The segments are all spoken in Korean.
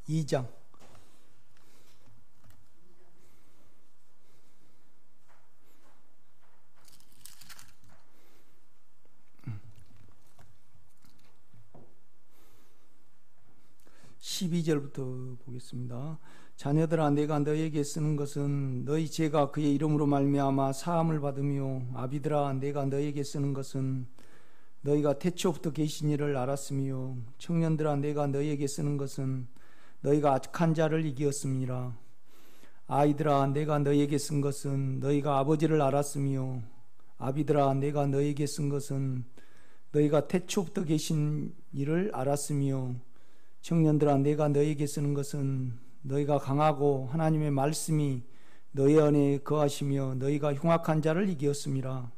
2장. (12절부터) 보겠습니다. 자녀들아, 내가 너에게 쓰는 것은 너희 죄가 그의 이름으로 말미암아 사함을 받으며, 아비들아, 내가 너에게 쓰는 것은 너희가 태초부터 계신 이를 알았으며, 청년들아, 내가 너희에게 쓰는 것은 너희가 악한 자를 이기었음이라. 아이들아, 내가 너희에게 쓴 것은 너희가 아버지를 알았으며, 아비들아, 내가 너희에게 쓴 것은 너희가 태초부터 계신 이를 알았으며, 청년들아, 내가 너희에게 쓰는 것은 너희가 강하고 하나님의 말씀이 너희 안에 거하시며 너희가 흉악한 자를 이기었음이라.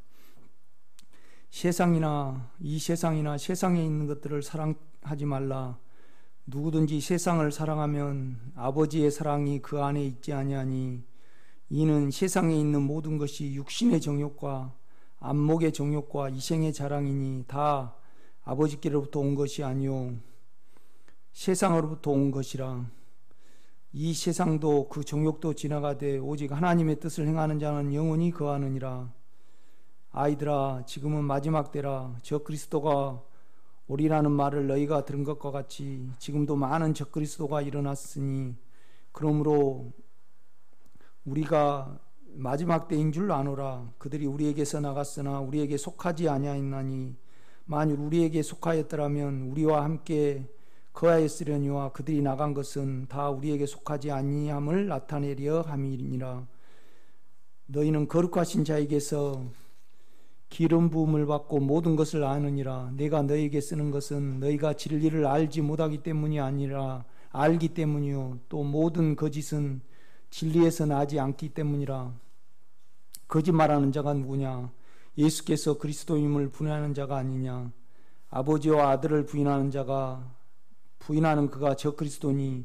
이 세상이나 세상에 있는 것들을 사랑하지 말라. 누구든지 세상을 사랑하면 아버지의 사랑이 그 안에 있지 아니하니, 이는 세상에 있는 모든 것이 육신의 정욕과 안목의 정욕과 이생의 자랑이니 다 아버지께로부터 온 것이 아니요 세상으로부터 온 것이라. 이 세상도 그 정욕도 지나가되 오직 하나님의 뜻을 행하는 자는 영원히 거하느니라. 아이들아, 지금은 마지막 때라. 적그리스도가 오리라는 말을 너희가 들은 것과 같이 지금도 많은 적그리스도가 일어났으니, 그러므로 우리가 마지막 때인 줄 아노라. 그들이 우리에게서 나갔으나 우리에게 속하지 아니하였나니, 만일 우리에게 속하였더라면 우리와 함께 거하였으려니와 그들이 나간 것은 다 우리에게 속하지 아니함을 나타내려 함이니라. 너희는 거룩하신 자에게서 기름 부음을 받고 모든 것을 아느니라. 내가 너희에게 쓰는 것은 너희가 진리를 알지 못하기 때문이 아니라 알기 때문이요 또 모든 거짓은 진리에서 나지 않기 때문이라. 거짓말하는 자가 누구냐? 예수께서 그리스도임을 부인하는 자가 아니냐? 아버지와 아들을 부인하는 그가 적그리스도니,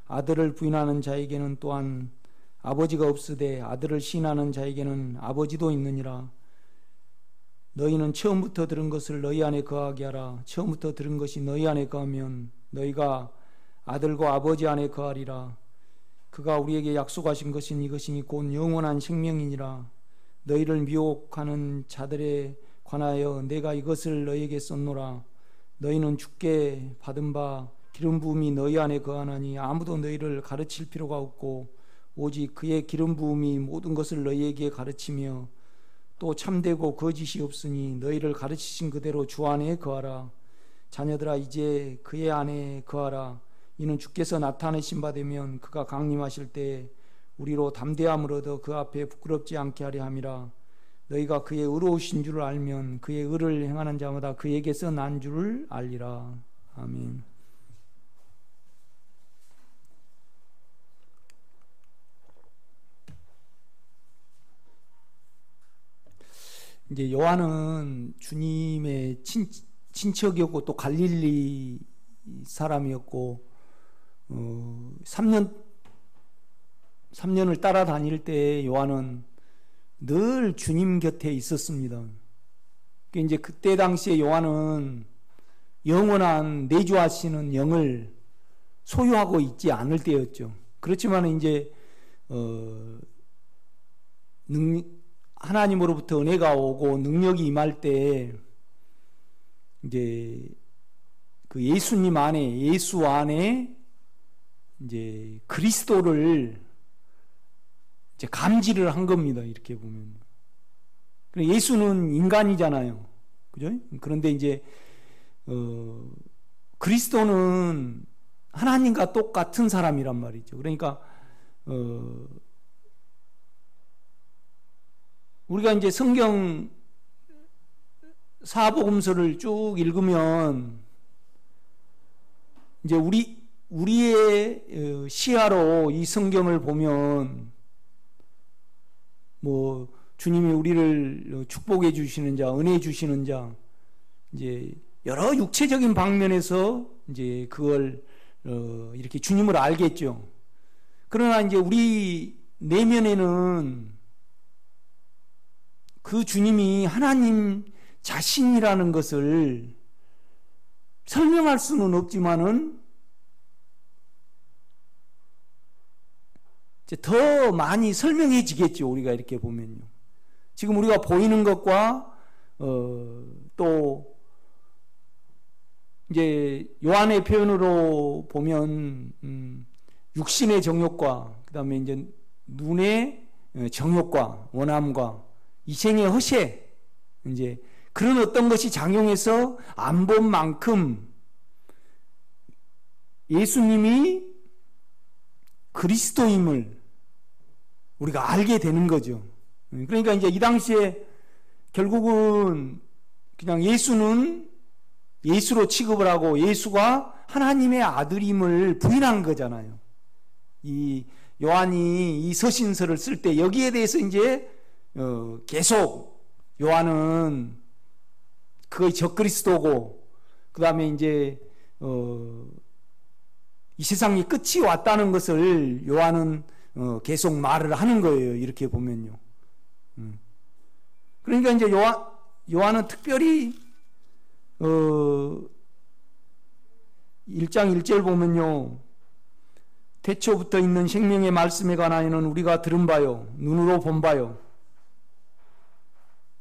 아들을 부인하는 자에게는 또한 아버지가 없으되 아들을 시인하는 자에게는 아버지도 있느니라. 너희는 처음부터 들은 것을 너희 안에 거하게 하라. 처음부터 들은 것이 너희 안에 거하면 너희가 아들과 아버지 안에 거하리라. 그가 우리에게 약속하신 것은 이것이니 곧 영원한 생명이니라. 너희를 미혹하는 자들에 관하여 내가 이것을 너희에게 썼노라. 너희는 주께 받은 바 기름 부음이 너희 안에 거하나니 아무도 너희를 가르칠 필요가 없고 오직 그의 기름 부음이 모든 것을 너희에게 가르치며, 또 참되고 거짓이 없으니 너희를 가르치신 그대로 주 안에 거하라. 자녀들아, 이제 그의 안에 거하라. 이는 주께서 나타내신 바 되면 그가 강림하실 때 우리로 담대함을 얻어 그 앞에 부끄럽지 않게 하려 함이라. 너희가 그의 의로우신 줄을 알면 그의 의를 행하는 자마다 그에게서 난 줄을 알리라. 아멘. 이제 요한은 주님의 친척이었고 또 갈릴리 사람이었고, 3년을 따라다닐 때 요한은 늘 주님 곁에 있었습니다. 이제 그때 당시에 요한은 영원한 내주하시는 영을 소유하고 있지 않을 때였죠. 그렇지만 이제 하나님으로부터 은혜가 오고 능력이 임할 때 이제 그 예수 안에 이제 그리스도를 이제 감지를 한 겁니다. 이렇게 보면. 예수는 인간이잖아요. 그죠? 그런데 이제 그리스도는 하나님과 똑같은 사람이란 말이죠. 그러니까 우리가 이제 성경 사복음서를 쭉 읽으면 이제 우리의 시야로 이 성경을 보면 뭐 주님이 우리를 축복해 주시는 자, 은혜 주시는 자, 이제 여러 육체적인 방면에서 이제 그걸 이렇게 주님을 알겠죠. 그러나 이제 우리 내면에는 그 주님이 하나님 자신이라는 것을 설명할 수는 없지만은 이제 더 많이 설명해지겠죠. 우리가 이렇게 보면요. 지금 우리가 보이는 것과 또 이제 요한의 표현으로 보면 육신의 정욕과 그다음에 이제 눈의 정욕과 원함과 이생의 허세 이제 그런 어떤 것이 작용해서 안 본 만큼 예수님이 그리스도임을 우리가 알게 되는 거죠. 그러니까 이제 이 당시에 결국은 그냥 예수는 예수로 취급을 하고 예수가 하나님의 아들임을 부인한 거잖아요. 이 요한이 이 서신서를 쓸 때 여기에 대해서 이제 계속 요한은 그의 적그리스도고 그 다음에 이제 이 세상이 끝이 왔다는 것을 요한은 계속 말을 하는 거예요. 이렇게 보면요. 그러니까 이제 요한은 특별히 1장 1절 보면요. 태초부터 있는 생명의 말씀에 관하여는 우리가 들은 바요 눈으로 본 바요.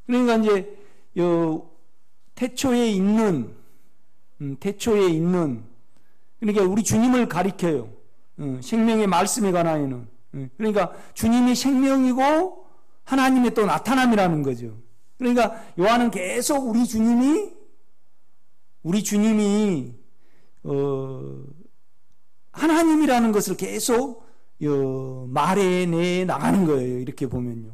그러니까 이제 태초에 있는 그러니까 우리 주님을 가리켜요. 생명의 말씀에 관하여는 그러니까 주님이 생명이고 하나님의 또 나타남이라는 거죠. 그러니까 요한은 계속 우리 주님이 하나님이라는 것을 계속 말해내 나가는 거예요. 이렇게 보면요.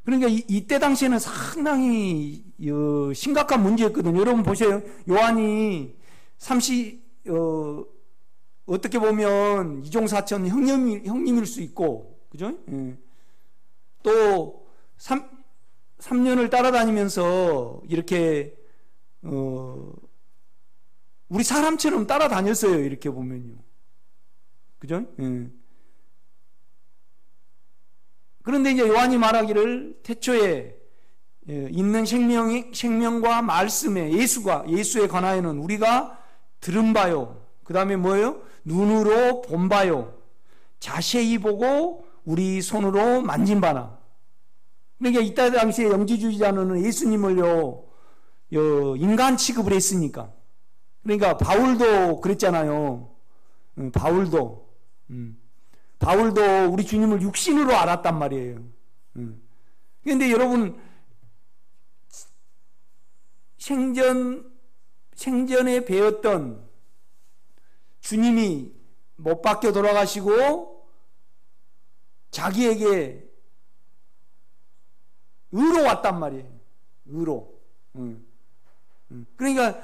그러니까 이때 당시에는 상당히 심각한 문제였거든요. 여러분 보세요. 요한이 어떻게 보면 이종사촌 형님일 수 있고, 그죠? 예. 또 3년을 따라다니면서 이렇게 우리 사람처럼 따라다녔어요. 이렇게 보면요. 그죠? 예. 그런데 이제 요한이 말하기를 태초에 있는 생명과 말씀에 예수에 관하여는 우리가 들은 바요. 그 다음에 뭐예요? 눈으로 본 바요. 자세히 보고 우리 손으로 만진 바나. 그러니까 이때 당시에 영지주의자는 예수님을요 인간 취급을 했으니까. 그러니까 바울도 그랬잖아요. 바울도 우리 주님을 육신으로 알았단 말이에요. 그런데 여러분 생전에 배웠던 주님이 못 박혀 돌아가시고 자기에게 의로 왔단 말이에요. 의로. 그러니까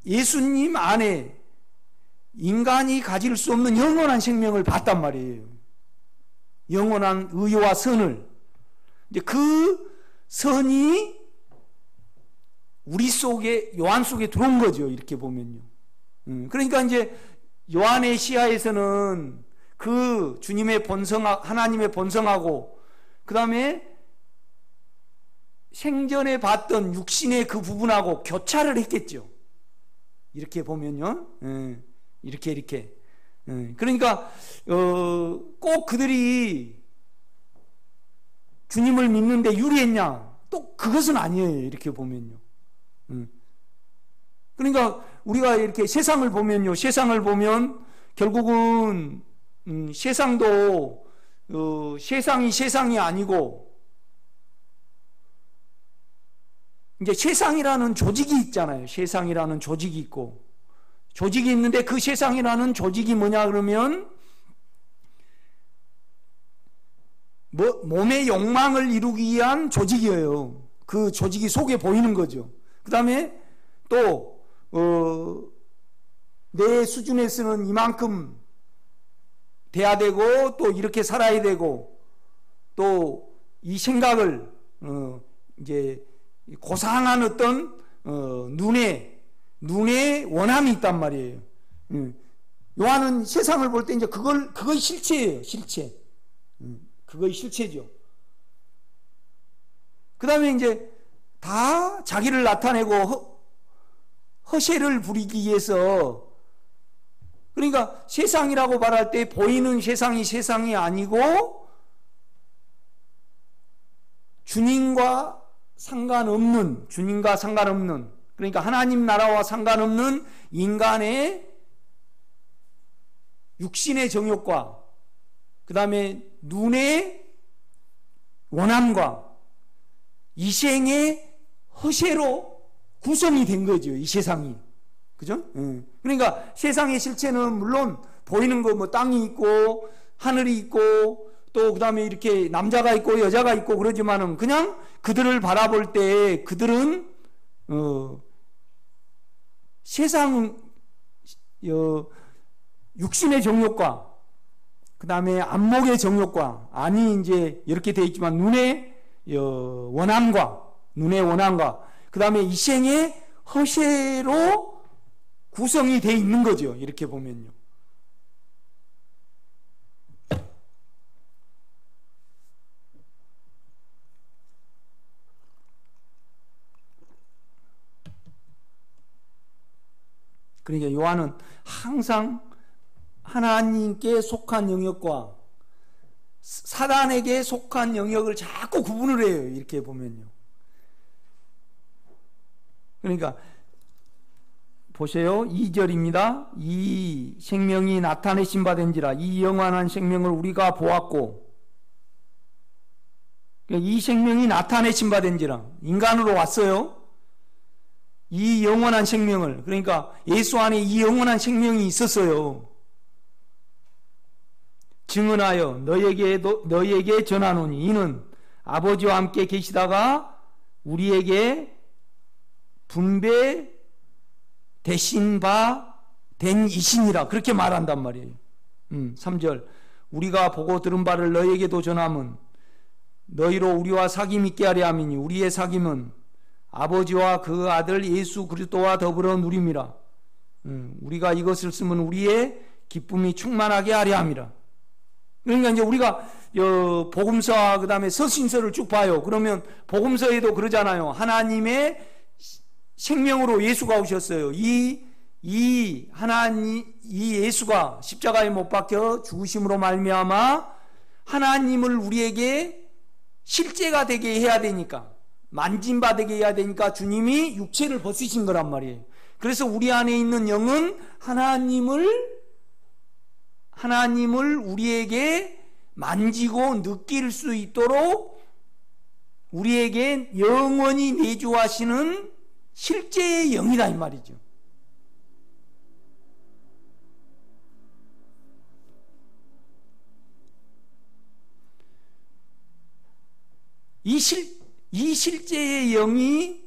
예수님 안에 인간이 가질 수 없는 영원한 생명을 봤단 말이에요. 영원한 의와 선을. 이제 그 선이 우리 속에, 요한 속에 들어온 거죠. 이렇게 보면요. 그러니까 이제 요한의 시야에서는 그 주님의 하나님의 본성하고 그 다음에 생전에 봤던 육신의 그 부분하고 교차를 했겠죠. 이렇게 보면요. 이렇게. 그러니까 꼭 그들이 주님을 믿는데 유리했냐? 또 그것은 아니에요. 이렇게 보면요. 그러니까 우리가 이렇게 세상을 보면요. 세상을 보면 결국은 세상도 세상이 아니고 이제 세상이라는 조직이 있잖아요. 세상이라는 조직이 있고 조직이 있는데 그 세상이라는 조직이 뭐냐 그러면 몸의 욕망을 이루기 위한 조직이에요. 그 조직이 속에 보이는 거죠. 그 다음에 또 내 수준에서는 이만큼 돼야 되고 또 이렇게 살아야 되고 또 이 생각을 이제 고상한 어떤 눈에 원함이 있단 말이에요. 요한은 세상을 볼 때 이제 그거의 실체예요. 실체. 그거의 실체죠. 그 다음에 이제 다 자기를 나타내고 허세를 부리기 위해서, 그러니까 세상이라고 말할 때 보이는 세상이 세상이 아니고 주님과 상관없는, 그러니까 하나님 나라와 상관없는 인간의 육신의 정욕과 그 다음에 눈의 원함과 이생의 허세로 구성이 된 거죠, 이 세상이. 그죠? 그러니까 세상의 실체는 물론 보이는 거 뭐 땅이 있고 하늘이 있고 또 그 다음에 이렇게 남자가 있고 여자가 있고 그러지만은 그냥 그들을 바라볼 때 그들은 세상 육신의 정욕과 그 다음에 안목의 정욕과, 아니 이제 이렇게 되어 있지만 눈의 원함과 그 다음에 이생의 허세로 구성이 되어 있는 거죠, 이렇게 보면요. 그러니까 요한은 항상 하나님께 속한 영역과 사단에게 속한 영역을 자꾸 구분을 해요, 이렇게 보면요. 그러니까 보세요, 2절입니다. 이 생명이 나타내신 바 된지라, 이 영원한 생명을 우리가 보았고, 그러니까 이 생명이 나타내신 바 된지라, 인간으로 왔어요. 이 영원한 생명을, 그러니까 예수 안에 이 영원한 생명이 있었어요. 증언하여 너희에게 전하노니 이는 아버지와 함께 계시다가 우리에게 분배 되신 바 된 이신이라, 그렇게 말한단 말이에요. 3절 우리가 보고 들은 바를 너희에게도 전함은 너희로 우리와 사귐 있게 하려 함이니 우리의 사귐은 아버지와 그 아들 예수 그리스도와 더불어 누림이라. 우리가 이것을 쓰면 우리의 기쁨이 충만하게 하려 함이라. 그러니까 이제 우리가 복음서와 그 다음에 서신서를 쭉 봐요. 그러면 복음서에도 그러잖아요. 하나님의 생명으로 예수가 오셨어요. 이 예수가 십자가에 못 박혀 죽으심으로 말미암아 하나님을 우리에게 실제가 되게 해야 되니까, 만진바되게 해야 되니까 주님이 육체를 벗으신 거란 말이에요. 그래서 우리 안에 있는 영은 하나님을 우리에게 만지고 느낄 수 있도록 우리에게 영원히 내주하시는 실제의 영이다, 이 말이죠. 이 실제의 영이,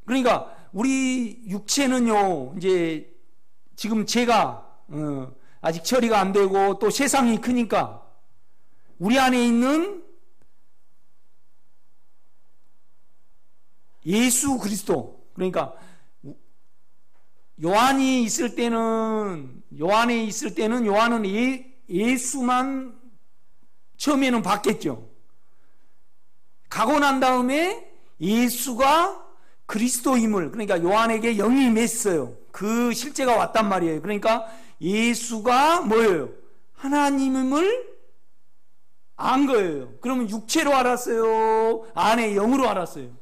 그러니까 우리 육체는요, 이제 지금 제가 아직 처리가 안 되고 또 세상이 크니까 우리 안에 있는 예수 그리스도, 그러니까 요한에 있을 때는 요한은 예수만 처음에는 봤겠죠. 가고 난 다음에 예수가 그리스도임을, 그러니까 요한에게 영이 임했어요. 그 실제가 왔단 말이에요. 그러니까 예수가 뭐예요? 하나님임을 안 거예요. 그러면 육체로 알았어요? 안에 영으로 알았어요?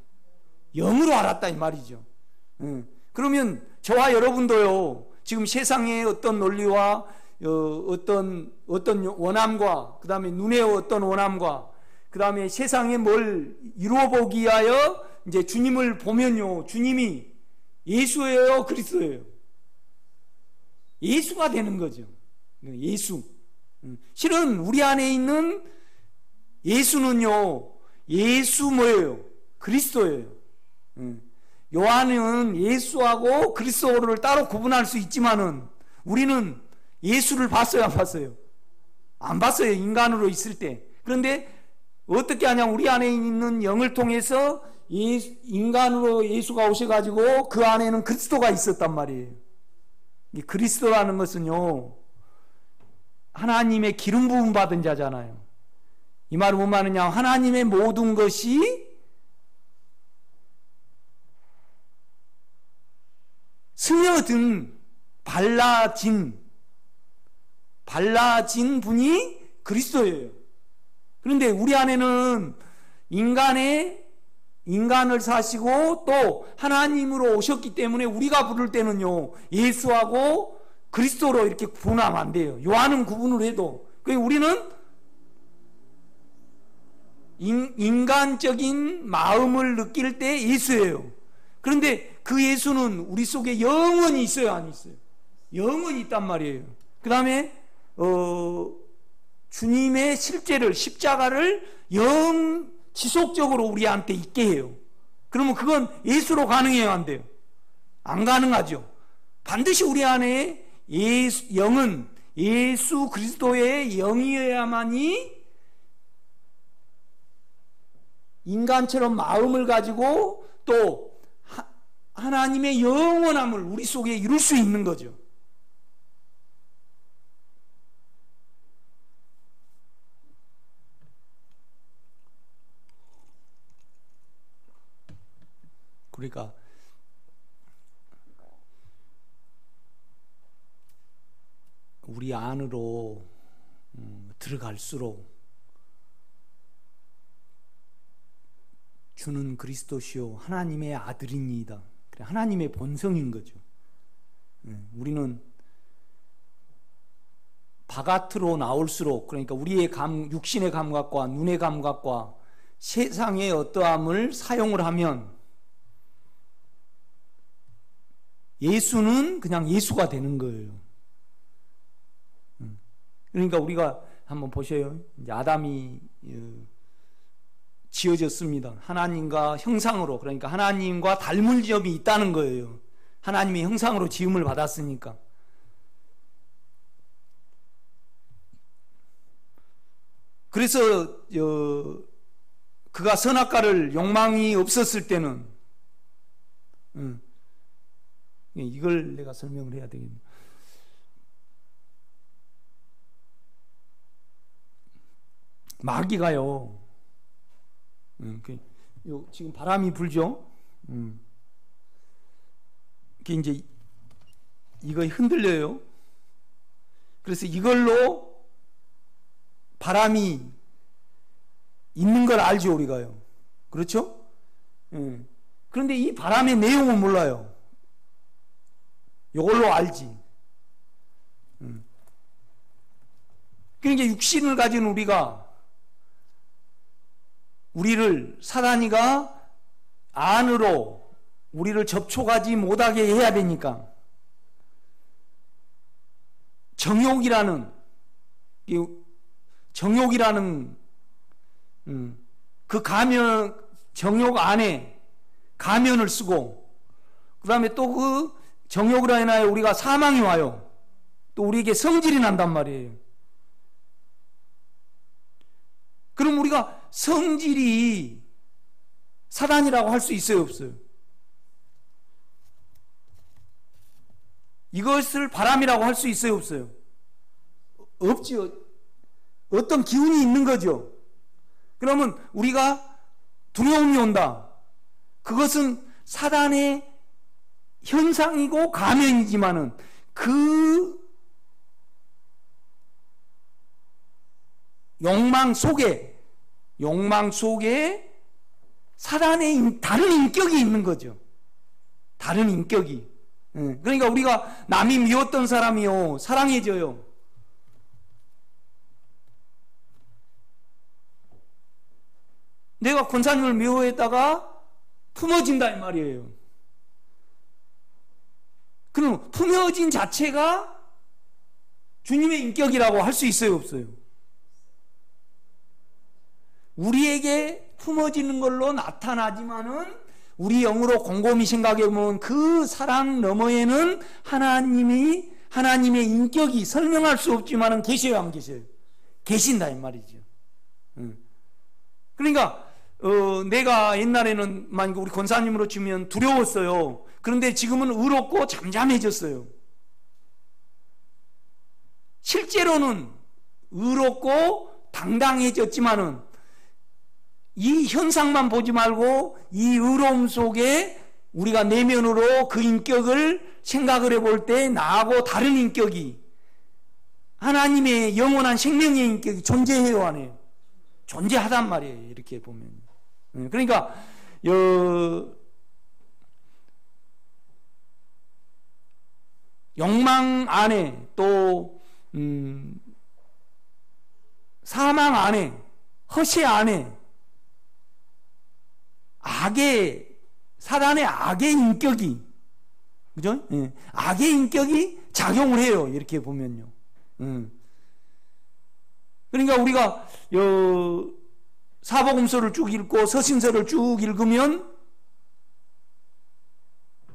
영으로 알았다, 이 말이죠. 그러면 저와 여러분도요, 지금 세상의 어떤 논리와 어떤 원함과 그 다음에 눈의 어떤 원함과 그 다음에 세상에 뭘 이루어 보기 위하여 이제 주님을 보면요, 주님이 예수예요, 그리스도예요? 예수가 되는 거죠. 예수. 실은 우리 안에 있는 예수는요, 예수 뭐예요? 그리스도예요. 요한은 예수하고 그리스도를 따로 구분할 수 있지만은 우리는 예수를 봤어요, 안 봤어요? 안 봤어요, 인간으로 있을 때. 그런데 어떻게 하냐면 우리 안에 있는 영을 통해서 인간으로 예수가 오셔가지고 그 안에는 그리스도가 있었단 말이에요. 이 그리스도라는 것은요, 하나님의 기름 부음 받은 자잖아요. 이 말은 뭔 말이냐? 하나님의 모든 것이 스며든 발라진 분이 그리스도예요. 그런데 우리 안에는 인간을 사시고 또 하나님으로 오셨기 때문에 우리가 부를 때는요, 예수하고 그리스도로 이렇게 구분하면 안 돼요. 요한은 구분을 해도. 그러니까 우리는 인간적인 마음을 느낄 때 예수예요. 그런데 그 예수는 우리 속에 영원히 있어요, 안 있어요? 영원히 있단 말이에요. 그 다음에 주님의 실제를, 십자가를 지속적으로 우리한테 있게 해요. 그러면 그건 예수로 가능해요, 안 돼요? 안 가능하죠. 반드시 우리 안에 영은 예수 그리스도의 영이어야만이 인간처럼 마음을 가지고 또 하나님의 영원함을 우리 속에 이룰 수 있는 거죠. 그러니까 우리 안으로 들어갈수록 주는 그리스도시요 하나님의 아들이니이다. 하나님의 본성인 거죠. 우리는 바깥으로 나올수록, 그러니까 우리의 육신의 감각과 눈의 감각과 세상의 어떠함을 사용을 하면 예수는 그냥 예수가 되는 거예요. 그러니까 우리가 한번 보셔요. 이제 아담이 지어졌습니다. 하나님과 형상으로, 그러니까 하나님과 닮을 점이 있다는 거예요. 하나님의 형상으로 지음을 받았으니까. 그래서 그가 선악과를 욕망이 없었을 때는 이걸 내가 설명을 해야 되겠네. 마귀가요, 지금 바람이 불죠? 이게 이제 이거 흔들려요. 그래서 이걸로 바람이 있는 걸 알죠, 우리가요. 그렇죠? 그런데 이 바람의 내용은 몰라요. 이걸로 알지. 그러니까 육신을 가진 우리를 사단이가 안으로 우리를 접촉하지 못하게 해야 되니까 정욕이라는 그 정욕 안에 가면을 쓰고, 그 다음에 또 그 정욕으로 인하여 우리가 사망이 와요. 또 우리에게 성질이 난단 말이에요. 그럼 우리가 성질이 사단이라고 할 수 있어요, 없어요? 이것을 바람이라고 할 수 있어요, 없어요? 없지요. 어떤 기운이 있는 거죠. 그러면 우리가 두려움이 온다. 그것은 사단의 현상이고 가면이지만은 그 욕망 속에 사단의 다른 인격이 있는 거죠. 다른 인격이. 그러니까 우리가 남이 미웠던 사람이요, 사랑해져요. 내가 권사님을 미워했다가 품어진다 이 말이에요. 그럼 품어진 자체가 주님의 인격이라고 할 수 있어요, 없어요? 우리에게 품어지는 걸로 나타나지만은 우리 영으로 곰곰이 생각해보면 그 사랑 너머에는 하나님의 인격이 설명할 수 없지만은 계셔요, 안 계셔요? 계신다 이 말이죠. 그러니까 내가 옛날에는 만약 우리 권사님으로 치면 두려웠어요. 그런데 지금은 의롭고 잠잠해졌어요. 실제로는 의롭고 당당해졌지만은 이 현상만 보지 말고 이 의로움 속에 우리가 내면으로 그 인격을 생각을 해볼 때 나하고 다른 인격이 하나님의 영원한 생명의 인격이 존재해요, 안 해요? 존재하단 말이에요. 이렇게 보면. 그러니까 욕망 안에 또 사망 안에 허세 안에 악의 사단의 악의 인격이 그죠? 예. 악의 인격이 작용을 해요. 이렇게 보면요. 그러니까 우리가 사복음서를 쭉 읽고 서신서를 쭉 읽으면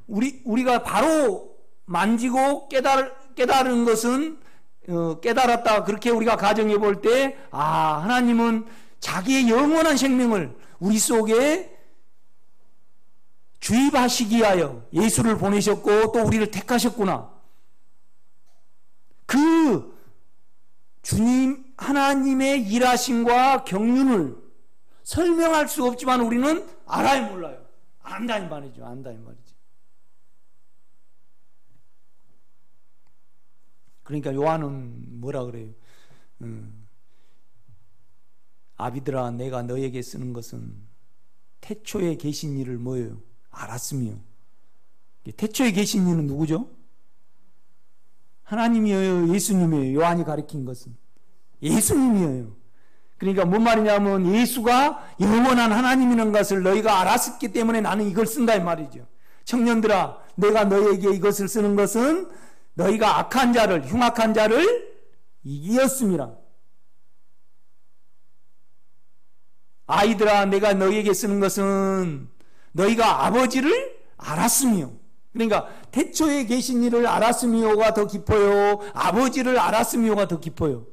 우리가 바로 만지고 깨달은 것은 깨달았다. 그렇게 우리가 가정해 볼 때 하나님은 자기의 영원한 생명을 우리 속에 주입하시기 위하여 예수를 보내셨고 또 우리를 택하셨구나. 그 주님 하나님의 일하심과 경륜을 설명할 수 없지만 우리는 알아야 몰라요. 안다 이 말이죠. 안다 이 말이죠. 그러니까 요한은 뭐라 그래요? 아비들아 내가 너에게 쓰는 것은 태초에 계신 이를 뭐예요? 알았으며. 태초에 계신 이는 누구죠? 하나님이에요? 예수님이에요? 요한이 가르친 것은 예수님이에요. 그러니까 뭔 말이냐면 예수가 영원한 하나님이라는 것을 너희가 알았기 때문에 나는 이걸 쓴다 이 말이죠. 청년들아 내가 너희에게 이것을 쓰는 것은 너희가 악한 자를 흉악한 자를 이기었음이라. 아이들아 내가 너희에게 쓰는 것은 너희가 아버지를 알았으며. 그러니까 태초에 계신 이를 알았으며가 더 깊어요? 아버지를 알았으며가 더 깊어요?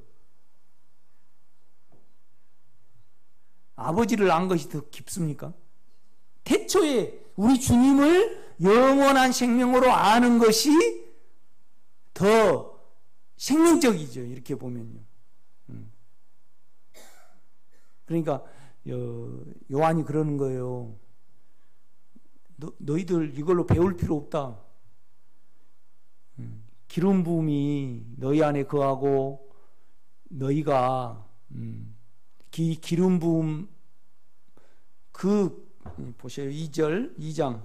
아버지를 안 것이 더 깊습니까? 태초에 우리 주님을 영원한 생명으로 아는 것이 더 생명적이죠. 이렇게 보면요. 그러니까 요한이 그러는 거예요. 너희들 이걸로 배울 필요 없다. 기름 부음이 너희 안에 거하고 너희가 기름 부음 보세요. 2장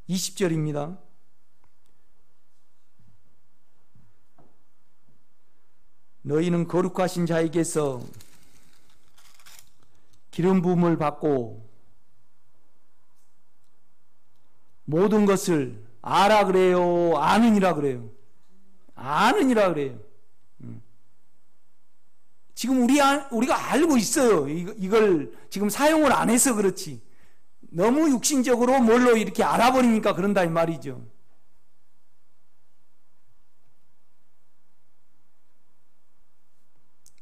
20절입니다. 너희는 거룩하신 자에게서 기름 부음을 받고 모든 것을 알아 그래요? 아느니라 그래요? 아느니라 그래요. 지금 우리가 알고 있어요. 이걸 지금 사용을 안 해서 그렇지. 너무 육신적으로 뭘로 이렇게 알아버리니까 그런다 이 말이죠.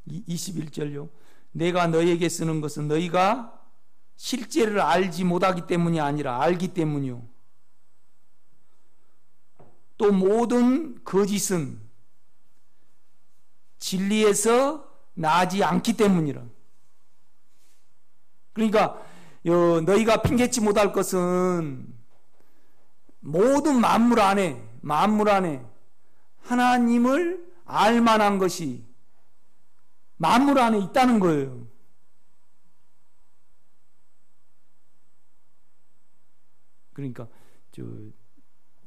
이 21절요. 내가 너희에게 쓰는 것은 너희가 실제를 알지 못하기 때문이 아니라 알기 때문이요. 또 모든 거짓은 진리에서 나지 않기 때문이라. 그러니까 너희가 핑계치 못할 것은 모든 만물 안에 하나님을 알만한 것이 만물 안에 있다는 거예요. 그러니까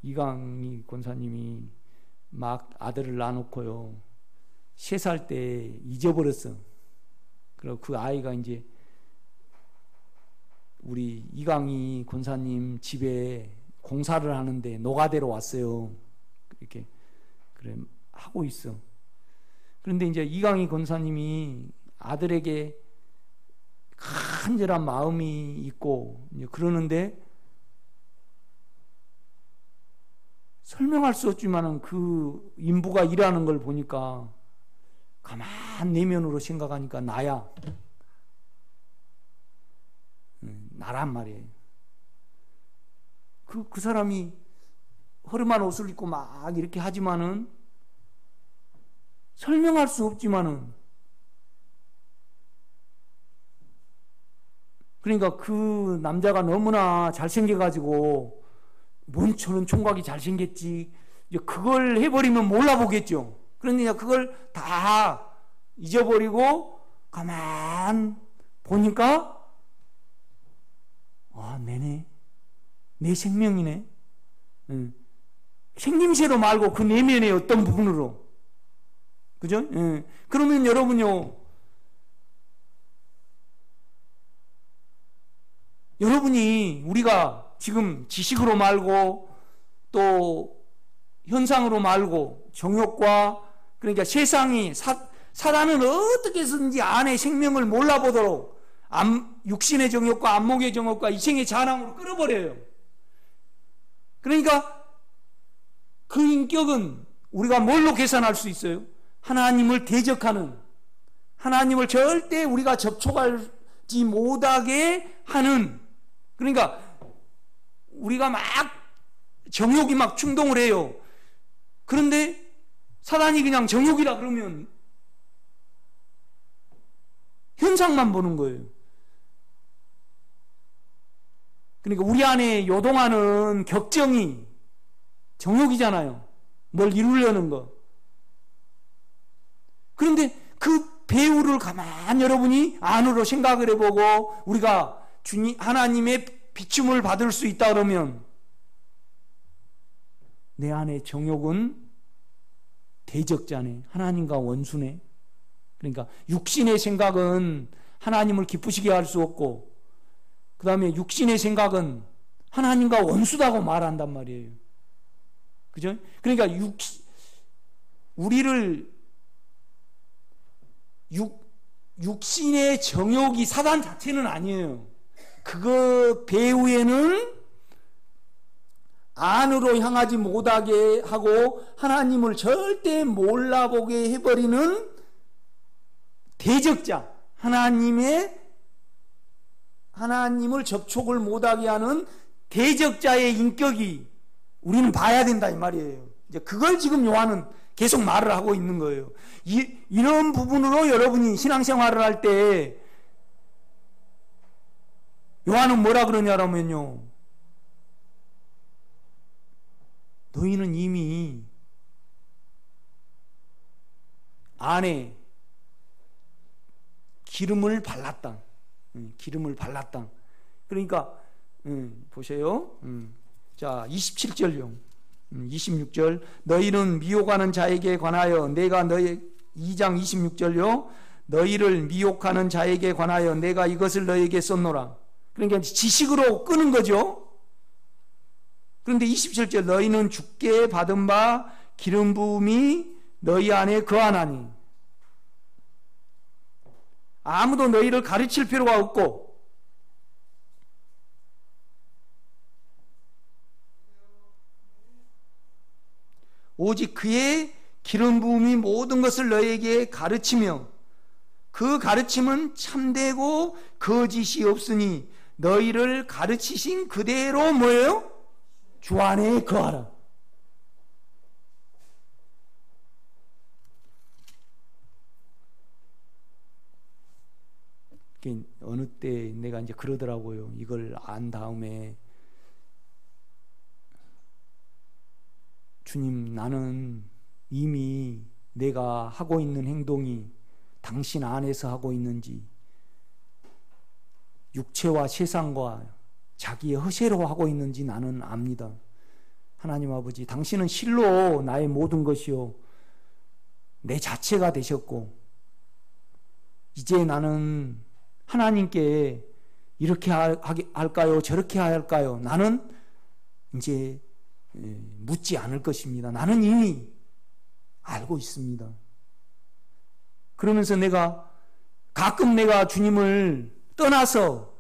이강희 권사님이 막 아들을 낳아놓고요 3살 때 잊어버렸어. 그리고 그 아이가 이제 우리 이강희 권사님 집에 공사를 하는데 노가대로 왔어요. 이렇게 그래 하고 있어. 그런데 이제 이강희 권사님이 아들에게 간절한 마음이 있고 이제 그러는데 설명할 수 없지만은 그 인부가 일하는 걸 보니까 가만 내면으로 생각하니까 나야. 나란 말이에요. 그 사람이 허름한 옷을 입고 막 이렇게 하지만은 설명할 수 없지만은 그러니까 그 남자가 너무나 잘생겨가지고 뭔 저런 총각이 잘생겼지. 이제 그걸 해버리면 몰라보겠죠. 그러니까 그걸 다 잊어버리고 가만 보니까 네네. 내 생명이네. 생김새로 말고 그 내면의 어떤 부분으로. 그죠? 그러면 여러분요, 여러분이 우리가 지금 지식으로 말고 또 현상으로 말고 정욕과, 그러니까 세상이 사단은 어떻게 해서든지 안에 생명을 몰라보도록 육신의 정욕과 안목의 정욕과 이생의 잔항으로 끌어버려요. 그러니까 그 인격은 우리가 뭘로 계산할 수 있어요? 하나님을 대적하는, 하나님을 절대 우리가 접촉하지 못하게 하는, 그러니까 우리가 막 정욕이 막 충동을 해요. 그런데 사단이 그냥 정욕이라 그러면 현상만 보는 거예요. 그러니까 우리 안에 요동하는 격정이 정욕이잖아요. 뭘 이루려는 거. 그런데 그 배우를 가만히 여러분이 안으로 생각을 해보고 우리가 하나님의 비춤을 받을 수 있다 그러면 내 안에 정욕은 대적자네. 하나님과 원수네. 그러니까 육신의 생각은 하나님을 기쁘시게 할 수 없고, 그 다음에 육신의 생각은 하나님과 원수다고 말한단 말이에요. 그죠? 그러니까 우리를 육신의 정욕이 사단 자체는 아니에요. 그거 배후에는 안으로 향하지 못하게 하고 하나님을 절대 몰라보게 해버리는 대적자, 하나님을 접촉을 못하게 하는 대적자의 인격이 우리는 봐야 된다 이 말이에요. 이제 그걸 지금 요한은 계속 말을 하고 있는 거예요. 이런 부분으로 여러분이 신앙생활을 할 때 요한은 뭐라 그러냐면요, 너희는 이미 안에 기름을 발랐다. 기름을 발랐다. 그러니까 보세요. 자, 27절요. 26절. 너희는 미혹하는 자에게 관하여 내가 2장 26절요. 너희를 미혹하는 자에게 관하여 내가 이것을 너희에게 썼노라. 그러니까 지식으로 끄는 거죠. 그런데 27절. 너희는 주께 받은 바 기름 부음이 너희 안에 거하나니. 아무도 너희를 가르칠 필요가 없고, 오직 그의 기름 부음이 모든 것을 너희에게 가르치며 그 가르침은 참되고 거짓이 없으니 너희를 가르치신 그대로 뭐예요? 주 안에 거하라. 어느 때 내가 이제 그러더라고요. 이걸 안 다음에, 주님, 나는 이미 내가 하고 있는 행동이 당신 안에서 하고 있는지, 육체와 세상과 자기의 허세로 하고 있는지 나는 압니다. 하나님 아버지, 당신은 실로 나의 모든 것이요 내 자체가 되셨고, 이제 나는 하나님께 이렇게 할까요? 저렇게 할까요? 나는 이제 묻지 않을 것입니다. 나는 이미 알고 있습니다. 그러면서 가끔 내가 주님을 떠나서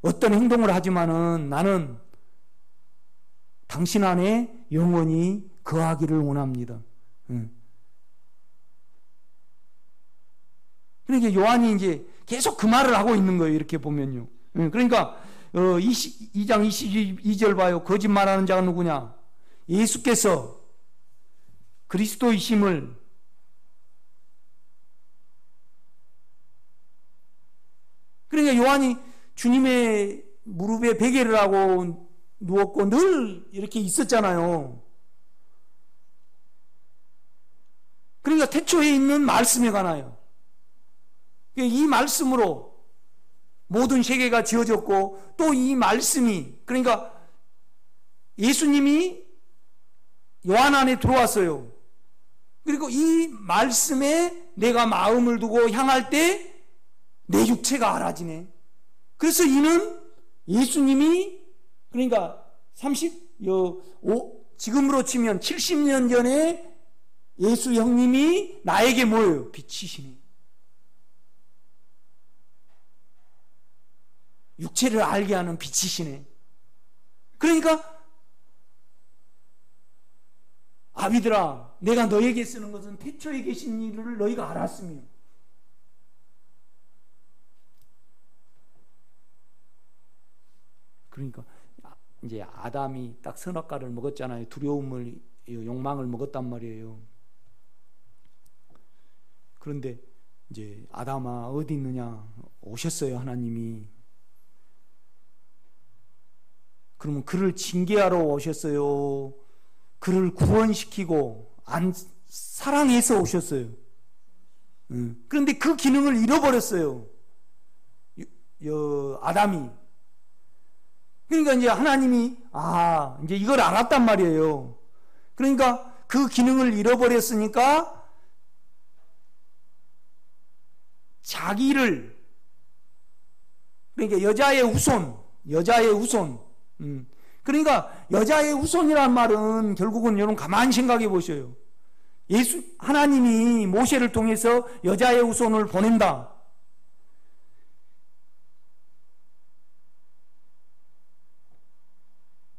어떤 행동을 하지만은 나는 당신 안에 영원히 거하기를 원합니다. 그러니까 요한이 이제 계속 그 말을 하고 있는 거예요. 이렇게 보면요. 그러니까 2장 22절 봐요. 거짓말하는 자가 누구냐? 예수께서 그리스도이심을 그러니까 그러니까 요한이 주님의 무릎에 베개를 하고 누웠고 늘 이렇게 있었잖아요. 그러니까 태초에 있는 말씀에 관하여 이 말씀으로 모든 세계가 지어졌고 또 이 말씀이 그러니까 예수님이 요한 안에 들어왔어요. 그리고 이 말씀에 내가 마음을 두고 향할 때 내 육체가 알아지네. 그래서 이는 예수님이 그러니까 지금으로 치면 70년 전에 예수 형님이 나에게 뭐예요? 빛이시네. 육체를 알게 하는 빛이시네. 그러니까 아비들아, 내가 너에게 쓰는 것은 태초에 계신 이를 너희가 알았으며 그러니까 이제 아담이 딱 선악과를 먹었잖아요. 두려움을 욕망을 먹었단 말이에요. 그런데 이제 아담아 어디 있느냐 오셨어요. 하나님이. 그러면 그를 징계하러 오셨어요. 그를 구원시키고 사랑해서 오셨어요. 그런데 그 기능을 잃어버렸어요. 아담이. 그러니까 이제 하나님이 이제 이걸 알았단 말이에요. 그러니까 그 기능을 잃어버렸으니까 자기를 그러니까 여자의 후손 그러니까 여자의 후손이란 말은 결국은 여러분 가만히 생각해 보셔요. 하나님이 모세를 통해서 여자의 후손을 보낸다.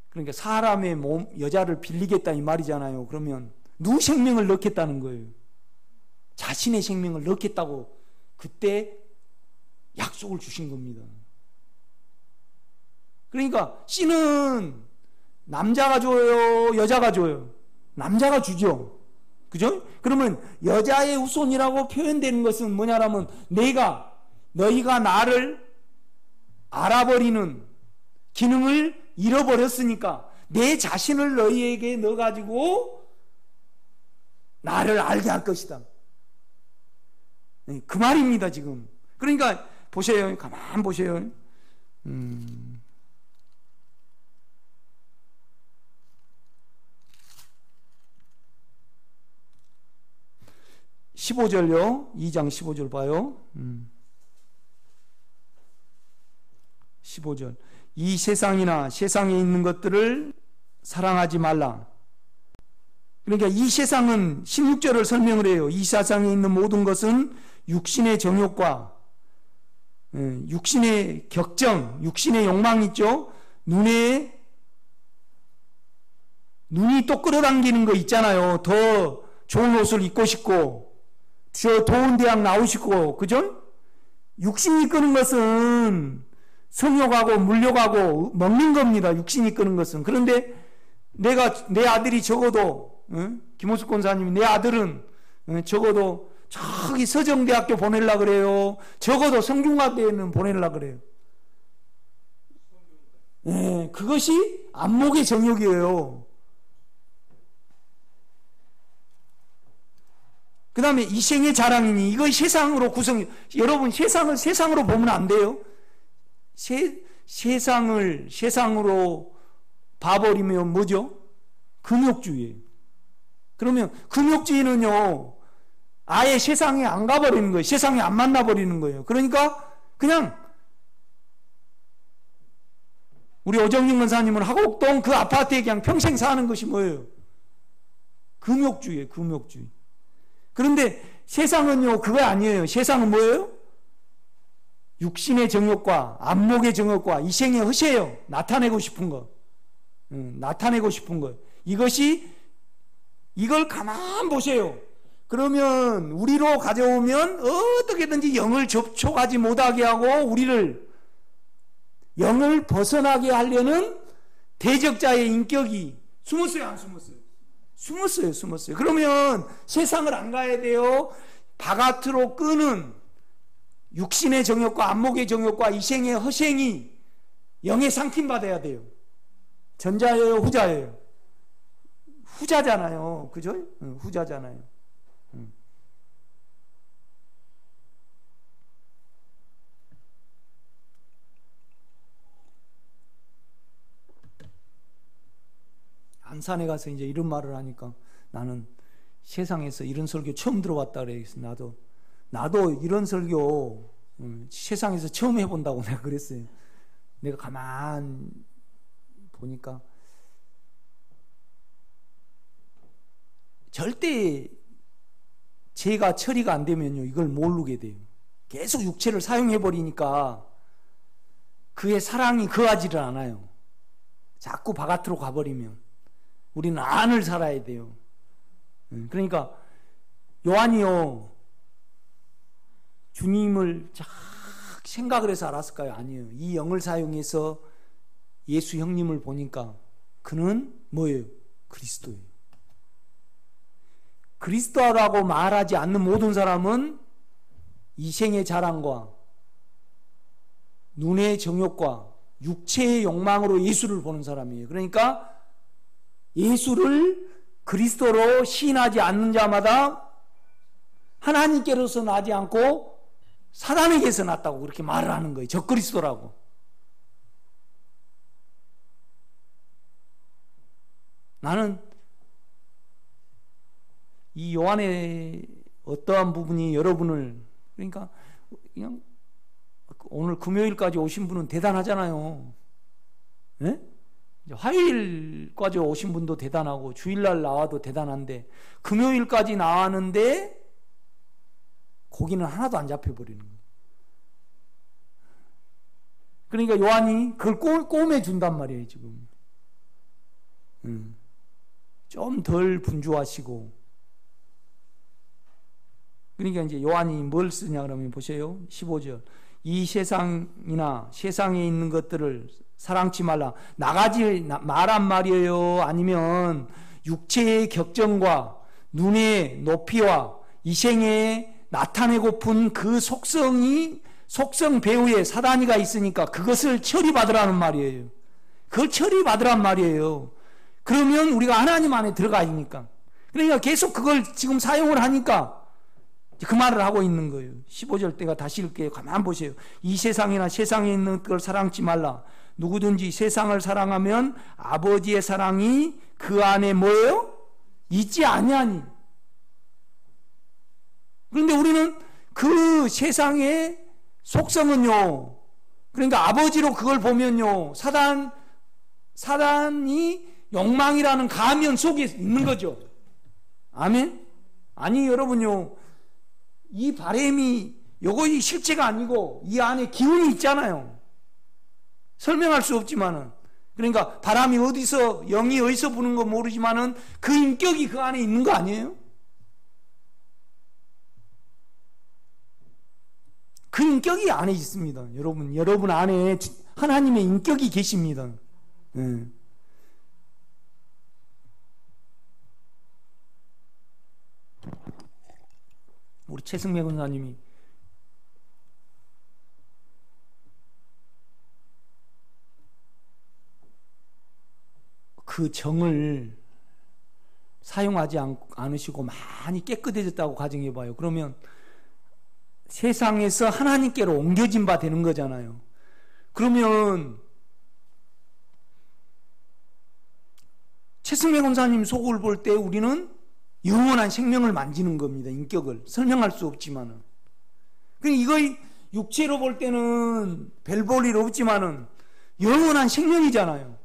그러니까 사람의 여자를 빌리겠다 이 말이잖아요. 그러면 누구 생명을 넣겠다는 거예요. 자신의 생명을 넣겠다고 그때 약속을 주신 겁니다. 그러니까 씨는 남자가 줘요, 여자가 줘요? 남자가 주죠. 그죠? 그러면 여자의 후손이라고 표현되는 것은 뭐냐면 너희가 나를 알아버리는 기능을 잃어버렸으니까 내 자신을 너희에게 넣어가지고 나를 알게 할 것이다. 그 말입니다 지금. 그러니까 보세요. 가만 보세요. 15절요. 2장 15절 봐요. 15절. 이 세상이나 세상에 있는 것들을 사랑하지 말라. 그러니까 이 세상은 16절을 설명을 해요. 이 세상에 있는 모든 것은 육신의 정욕과 육신의 격정, 육신의 욕망이 있죠. 눈이 또 끌어당기는 거 있잖아요. 더 좋은 옷을 입고 싶고 저 좋은 대학 나오시고, 그죠? 육신이 끄는 것은 성욕하고 물욕하고 먹는 겁니다. 육신이 끄는 것은. 그런데 내 아들이 적어도 김호숙 권사님이 내 아들은 적어도 저기 서정대학교 보내려고 그래요. 적어도 성균관대에는 보내려고 그래요. 그것이 안목의 정욕이에요. 그 다음에 이생의 자랑이니 이거 세상으로 여러분 세상으로 보면 안 돼요. 세상으로 봐버리면 뭐죠? 금욕주의예요. 그러면 금욕주의는요 아예 세상에 안 가버리는 거예요. 세상에 안 만나버리는 거예요. 그러니까 그냥 우리 오정진 권사님은 하곡동 그 아파트에 그냥 평생 사는 것이 뭐예요? 금욕주의예요. 금욕주의. 그런데 세상은요 그거 아니에요. 세상은 뭐예요? 육신의 정욕과 안목의 정욕과 이생의 허세예요. 나타내고 싶은 거. 이걸 가만 보세요. 그러면 우리로 가져오면 어떻게든지 영을 접촉하지 못하게 하고 우리를 영을 벗어나게 하려는 대적자의 인격이 숨었어요, 안 숨었어요? 숨었어요. 그러면 세상을 안 가야 돼요. 바깥으로 끄는 육신의 정욕과 안목의 정욕과 이생의 허생이 영의 상품받아야 돼요. 전자예요, 후자예요? 후자잖아요. 그죠? 후자잖아요. 안산에 가서 이제 이런 말을 하니까 나는 세상에서 이런 설교 처음 들어봤다 그래서 나도 이런 설교 세상에서 처음 해본다고 내가 그랬어요. 내가 가만 보니까 절대 죄가 처리가 안 되면요 이걸 모르게 돼요. 계속 육체를 사용해 버리니까 그의 사랑이 거하지를 않아요. 자꾸 바깥으로 가버리면 우리는 안을 살아야 돼요. 그러니까 요한이요 주님을 쫙 생각을 해서 알았을까요? 아니에요. 이 영을 사용해서 예수 형님을 보니까 그는 뭐예요? 그리스도예요. 그리스도라고 말하지 않는 모든 사람은 이생의 자랑과 눈의 정욕과 육체의 욕망으로 예수를 보는 사람이에요. 그러니까 예수를 그리스도로 시인하지 않는 자마다 하나님께로서 나지 않고 사단에게서 났다고 그렇게 말을 하는 거예요. 적그리스도라고. 나는 이 요한의 어떠한 부분이 여러분을 그러니까 그냥 오늘 금요일까지 오신 분은 대단하잖아요. 네? 화요일까지 오신 분도 대단하고 주일날 나와도 대단한데 금요일까지 나왔는데 고기는 하나도 안 잡혀버리는 거예요. 그러니까 요한이 그걸 꼬매 준단 말이에요 지금. 좀 덜 분주하시고. 그러니까 이제 요한이 뭘 쓰냐 그러면 보세요. 15절. 이 세상이나 세상에 있는 것들을 사랑치 말라. 나가지 말란 말이에요. 아니면 육체의 격정과 눈의 높이와 이생에 나타내고픈 그 속성 배후에 사단이가 있으니까 그것을 처리받으라는 말이에요. 그걸 처리받으란 말이에요. 그러면 우리가 하나님 안에 들어가니까. 그러니까 계속 그걸 지금 사용을 하니까 그 말을 하고 있는 거예요. 15절 때가 다시 읽게요. 가만 보세요. 이 세상이나 세상에 있는 걸 사랑치 말라. 누구든지 세상을 사랑하면 아버지의 사랑이 그 안에 뭐예요? 있지 아니하니. 그런데 우리는 그 세상의 속성은요. 그러니까 아버지로 그걸 보면요. 사단이 욕망이라는 가면 속에 있는 거죠. 아멘? 아니 여러분요. 이 바램이 요것이 실체가 아니고 이 안에 기운이 있잖아요. 설명할 수 없지만은 그러니까 바람이 어디서 영이 어디서 부는 거 모르지만은 그 인격이 그 안에 있는 거 아니에요? 그 인격이 안에 있습니다. 여러분 안에 하나님의 인격이 계십니다. 우리 최승매 권사님이 그 정을 사용하지 않으시고 많이 깨끗해졌다고 가정해봐요. 그러면 세상에서 하나님께로 옮겨진 바 되는 거잖아요. 그러면 최승매 권사님 속을 볼 때 우리는 영원한 생명을 만지는 겁니다. 인격을 설명할 수 없지만은. 그러니까 이거 육체로 볼 때는 별 볼 일 없지만은 영원한 생명이잖아요.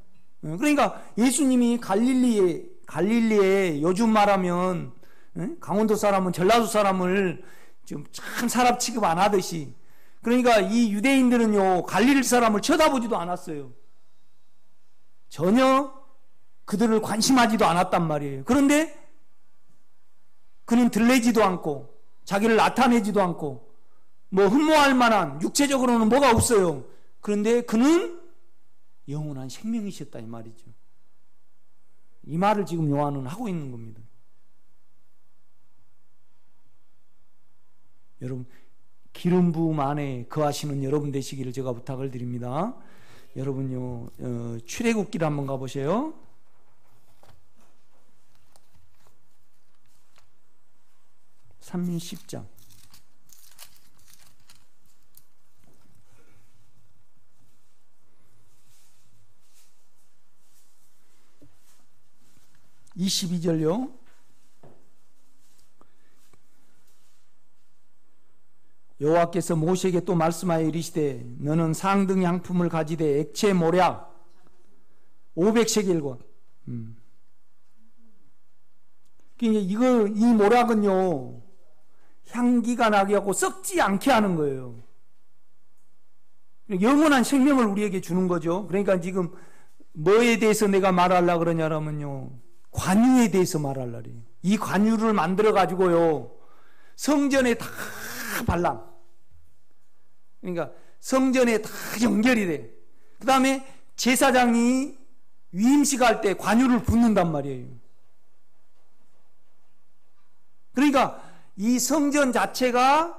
그러니까 예수님이 갈릴리에 요즘 말하면 강원도 사람은 전라도 사람을 좀 참 사람 취급 안 하듯이 그러니까 이 유대인들은요 갈릴리 사람을 쳐다보지도 않았어요. 전혀 그들을 관심하지도 않았단 말이에요. 그런데 그는 들레지도 않고 자기를 나타내지도 않고 뭐 흠모할 만한 육체적으로는 뭐가 없어요. 그런데 그는 영원한 생명이셨다 이 말이죠. 이 말을 지금 요한은 하고 있는 겁니다. 여러분 기름 부음 안에 거하시는 여러분 되시기를 제가 부탁을 드립니다. 여러분요, 출애굽기를 한번 가보세요. 30장. (22절요) 여호와께서 모세에게 또 말씀하여 이르시되 너는 상등 향품을 가지되 액체 모략 500세겔과 그러니까 이 모략은요 향기가 나게 하고 썩지 않게 하는 거예요. 영원한 생명을 우리에게 주는 거죠. 그러니까 지금 뭐에 대해서 내가 말하려고 그러냐면요, 관유에 대해서 말하려래요. 이 관유를 만들어 가지고요 성전에 다 발라. 그러니까 성전에 다 연결이 돼. 그 다음에 제사장이 위임식 할 때 관유를 붓는단 말이에요. 그러니까 이 성전 자체가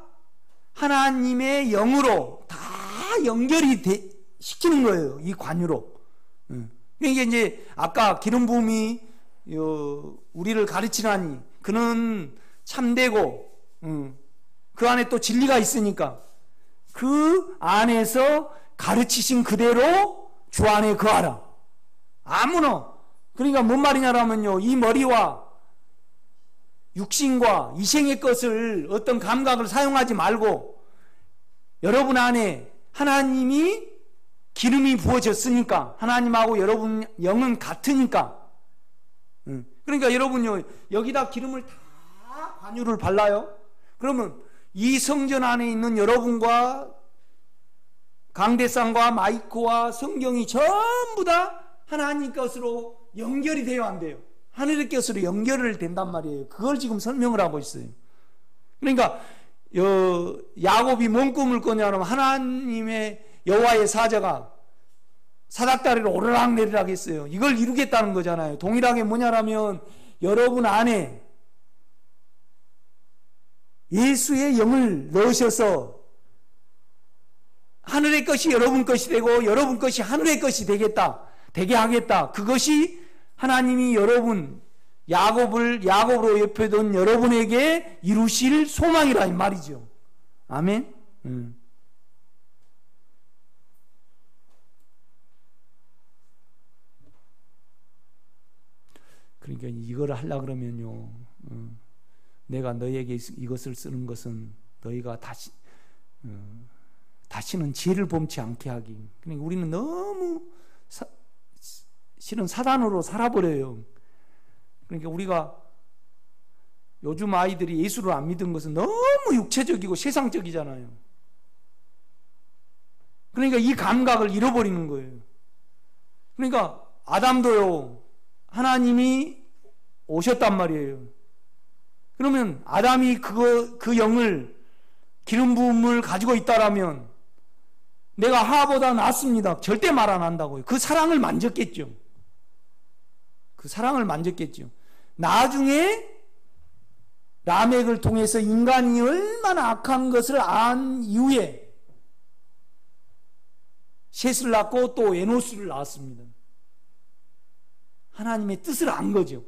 하나님의 영으로 다 연결이 시키는 거예요. 이 관유로. 그러니까 이제 아까 기름 부음이 우리를 가르치나니 그는 참되고 그 안에 또 진리가 있으니까 그 안에서 가르치신 그대로 주 안에 거하라. 아무나. 그러니까 뭔 말이냐라면요, 이 머리와 육신과 이생의 것을 어떤 감각을 사용하지 말고 여러분 안에 하나님이 기름이 부어졌으니까 하나님하고 여러분 영은 같으니까. 그러니까 여러분요, 여기다 기름을 다 관유를 발라요. 그러면 이 성전 안에 있는 여러분과 강대상과 마이크와 성경이 전부 다 하나님 것으로 연결이 돼요, 안 돼요? 하늘의 것으로 연결을 된단 말이에요. 그걸 지금 설명을 하고 있어요. 그러니까 야곱이 뭔 꿈을 꿨냐면 하나님의 여호와의 사자가 사닥다리를 오르락 내리락 했어요. 이걸 이루겠다는 거잖아요. 동일하게 뭐냐라면 여러분 안에 예수의 영을 넣으셔서 하늘의 것이 여러분 것이 되고 여러분 것이 하늘의 것이 되게 하겠다. 그것이 하나님이 여러분 야곱으로 옆에 둔 여러분에게 이루실 소망이라 이 말이죠. 아멘. 그러니까 이걸 하려 그러면요, 내가 너에게 이것을 쓰는 것은 너희가 다시는 죄를 범치 않게 하기. 그러니까 우리는 너무 실은 사단으로 살아버려요. 그러니까 우리가 요즘 아이들이 예수를 안 믿은 것은 너무 육체적이고 세상적이잖아요. 그러니까 이 감각을 잃어버리는 거예요. 그러니까 아담도요, 하나님이 오셨단 말이에요. 그러면 아담이 그 영을, 기름 부음을 가지고 있다라면 내가 하와보다 낫습니다. 절대 말 안 한다고요. 그 사랑을 만졌겠죠. 나중에 라멕을 통해서 인간이 얼마나 악한 것을 안 이후에 셋을 낳고 또 에노스를 낳았습니다. 하나님의 뜻을 안 거죠.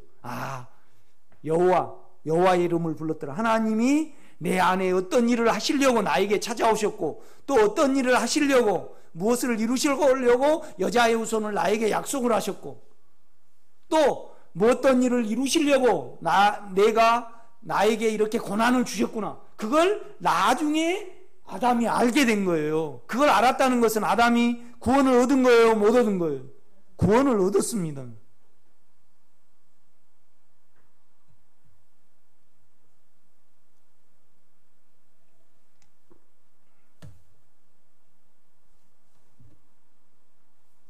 여호와의 이름을 불렀더라. 하나님이 내 안에 어떤 일을 하시려고 나에게 찾아오셨고, 또 어떤 일을 하시려고, 무엇을 이루시려고 여자의 후손을 나에게 약속을 하셨고, 또 뭐 어떤 일을 이루시려고 나에게 이렇게 고난을 주셨구나. 그걸 나중에 아담이 알게 된 거예요. 그걸 알았다는 것은 아담이 구원을 얻은 거예요, 못 얻은 거예요? 구원을 얻었습니다.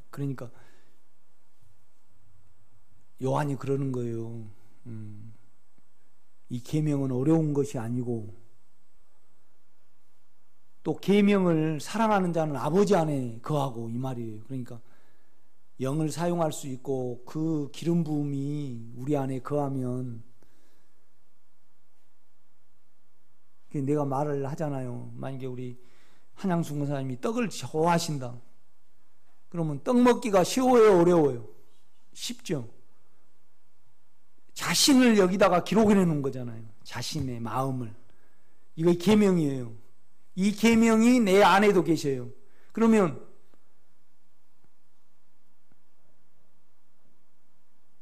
그러니까 요한이 그러는 거예요. 이 계명은 어려운 것이 아니고, 또 계명을 사랑하는 자는 아버지 안에 거하고, 이 말이에요. 그러니까 영을 사용할 수 있고 그 기름 부음이 우리 안에 거하면 내가 말을 하잖아요. 만약에 우리 한양순 권사님이 떡을 좋아하신다. 그러면 떡 먹기가 쉬워요, 어려워요? 쉽죠. 자신을 여기다가 기록해 놓은 거잖아요. 자신의 마음을. 이거 계명이에요. 이 계명이 내 안에도 계셔요. 그러면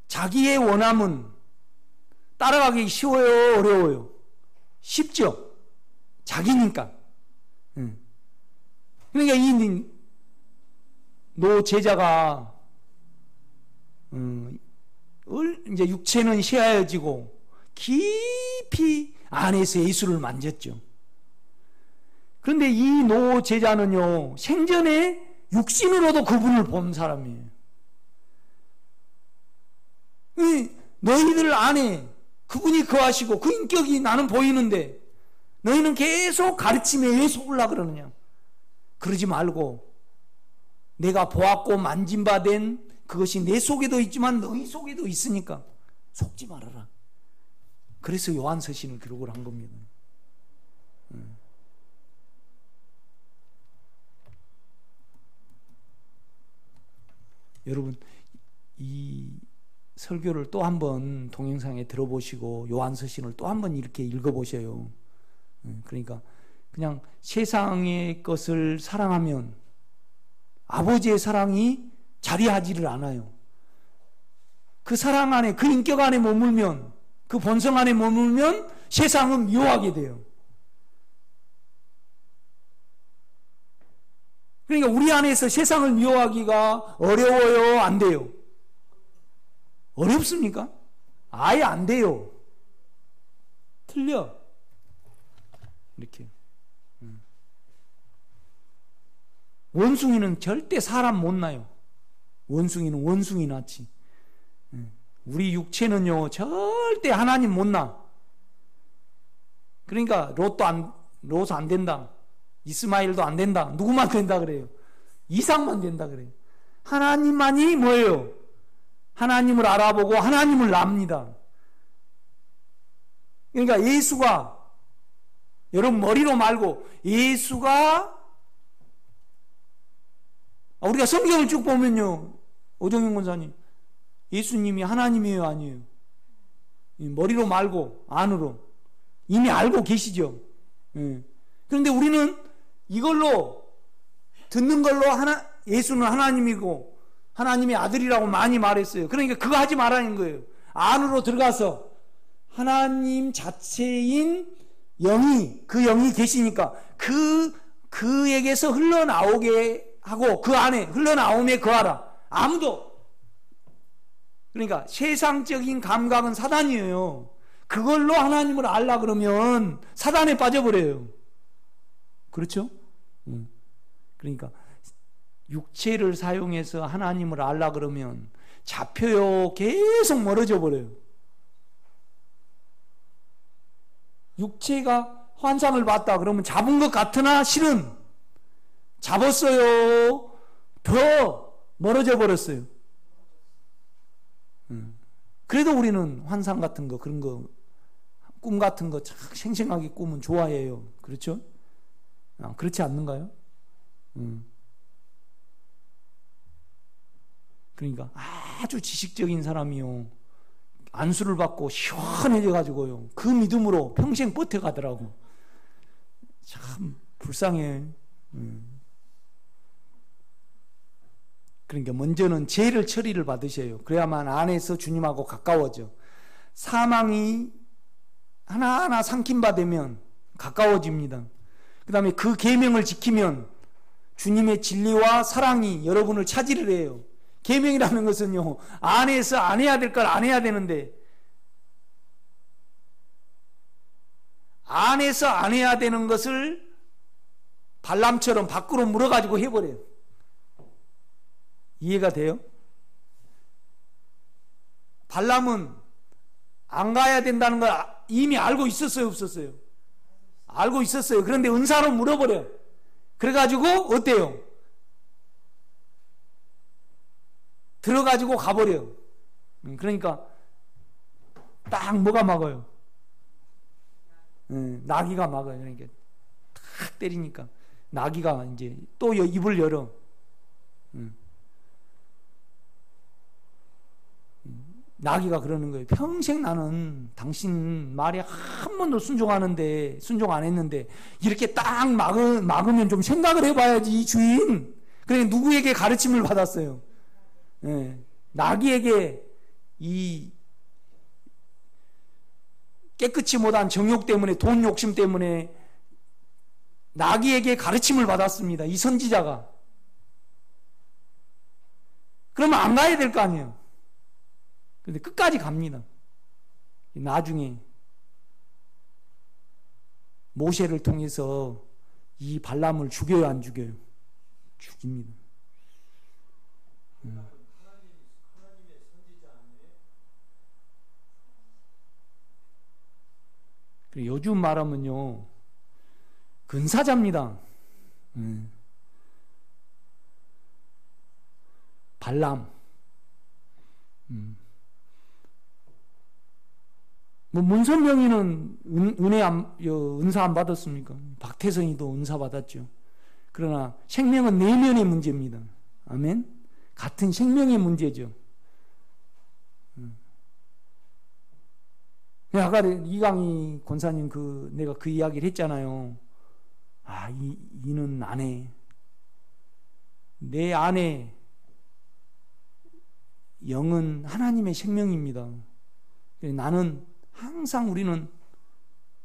자기의 원함은 따라가기 쉬워요, 어려워요? 쉽죠. 자기니까. 그러니까 이 노제자가 이제 육체는 쇠하여지고 깊이 안에서 예수를 만졌죠. 그런데 이 노제자는요, 생전에 육신으로도 그분을 본 사람이에요. 너희들 안에 그분이 거하시고 그 인격이 나는 보이는데 너희는 계속 가르침에 왜 속으려 그러느냐? 그러지 말고 내가 보았고 만진 바 된 그것이 내 속에도 있지만 너희 속에도 있으니까 속지 말아라. 그래서 요한서신을 기록을 한 겁니다. 여러분, 이 설교를 또 한번 동영상에 들어보시고 요한서신을 또 한번 이렇게 읽어보셔요. 그러니까 그냥 세상의 것을 사랑하면 아버지의 사랑이 자리하지를 않아요. 그 사랑 안에, 그 인격 안에 머물면, 그 본성 안에 머물면 세상은 미워하게 돼요. 그러니까 우리 안에서 세상을 미워하기가 어려워요, 안 돼요? 어렵습니까? 아예 안 돼요. 틀려. 이렇게. 원숭이는 절대 사람 못 나요. 원숭이는 원숭이 낳지. 우리 육체는요, 절대 하나님 못 나. 그러니까 롯 안 된다. 이스마엘도 안 된다. 누구만 된다 그래요? 이삭만 된다 그래요. 하나님만이 뭐예요? 하나님을 알아보고 하나님을 납니다. 그러니까 예수가, 여러분 머리로 말고 예수가, 우리가 성경을 쭉 보면요, 오정윤 권사님, 예수님이 하나님이에요, 아니에요? 머리로 말고 안으로 이미 알고 계시죠. 그런데 우리는 이걸로, 듣는 걸로 예수는 하나님이고 하나님의 아들이라고 많이 말했어요. 그러니까 그거 하지 말라는 거예요. 안으로 들어가서 하나님 자체인 영이, 그 영이 계시니까 그에게서 흘러나오게 하고 그 안에 흘러나오며 거하라. 아무도. 그러니까 세상적인 감각은 사단이에요. 그걸로 하나님을 알라 그러면 사단에 빠져버려요. 그렇죠? 그러니까 육체를 사용해서 하나님을 알라 그러면 잡혀요. 계속 멀어져 버려요. 육체가 환상을 봤다 그러면 잡은 것 같으나 실은 잡았어요. 더 멀어져 버렸어요. 그래도 우리는 환상 같은 거, 그런 거, 꿈 같은 거 참 생생하게 꾸면 좋아해요. 그렇죠? 그렇지 않는가요? 그러니까 아주 지식적인 사람이요, 안수를 받고 시원해져 가지고요, 그 믿음으로 평생 버텨가더라고. 참 불쌍해. 그러니까 먼저는 죄를 처리를 받으셔요. 그래야만 안에서 주님하고 가까워져. 사망이 하나하나 삼킴받으면 가까워집니다. 그 다음에 그 계명을 지키면 주님의 진리와 사랑이 여러분을 차지를 해요. 계명이라는 것은요, 안에서 안 해야 될 걸 안 해야 되는데, 안에서 안 해야 되는 것을 발람처럼 밖으로 물어가지고 해버려요. 이해가 돼요? 발람은 안 가야 된다는 걸 이미 알고 있었어요, 없었어요? 알고 있었어요. 그런데 은사로 물어버려요. 그래가지고 어때요? 들어가지고 가버려요. 그러니까 딱 뭐가 막아요? 나귀가 막아요. 그러니까 탁 때리니까 나귀가 이제 또 입을 열어. 나귀가 그러는 거예요. 평생 나는 당신 말에 한 번도 순종 안 했는데 이렇게 딱 막으면 좀 생각을 해봐야지 주인. 그래 누구에게 가르침을 받았어요? 나귀에게 이 깨끗이 못한 정욕 때문에, 돈 욕심 때문에 나귀에게 가르침을 받았습니다. 이 선지자가. 그러면 안 가야 될 거 아니에요. 근데 끝까지 갑니다. 나중에 모세를 통해서 이 발람을 죽여요, 안 죽여요? 죽입니다. 요즘 말하면요, 근사자입니다. 발람. 뭐 문선명이는 은사 안 받았습니까? 박태선이도 은사 받았죠. 그러나 생명은 내면의 문제입니다. 아멘. 같은 생명의 문제죠. 아까 이강희 권사님 내가 그 이야기를 했잖아요. 이는 아내. 내 안에 영은 하나님의 생명입니다. 나는 항상 우리는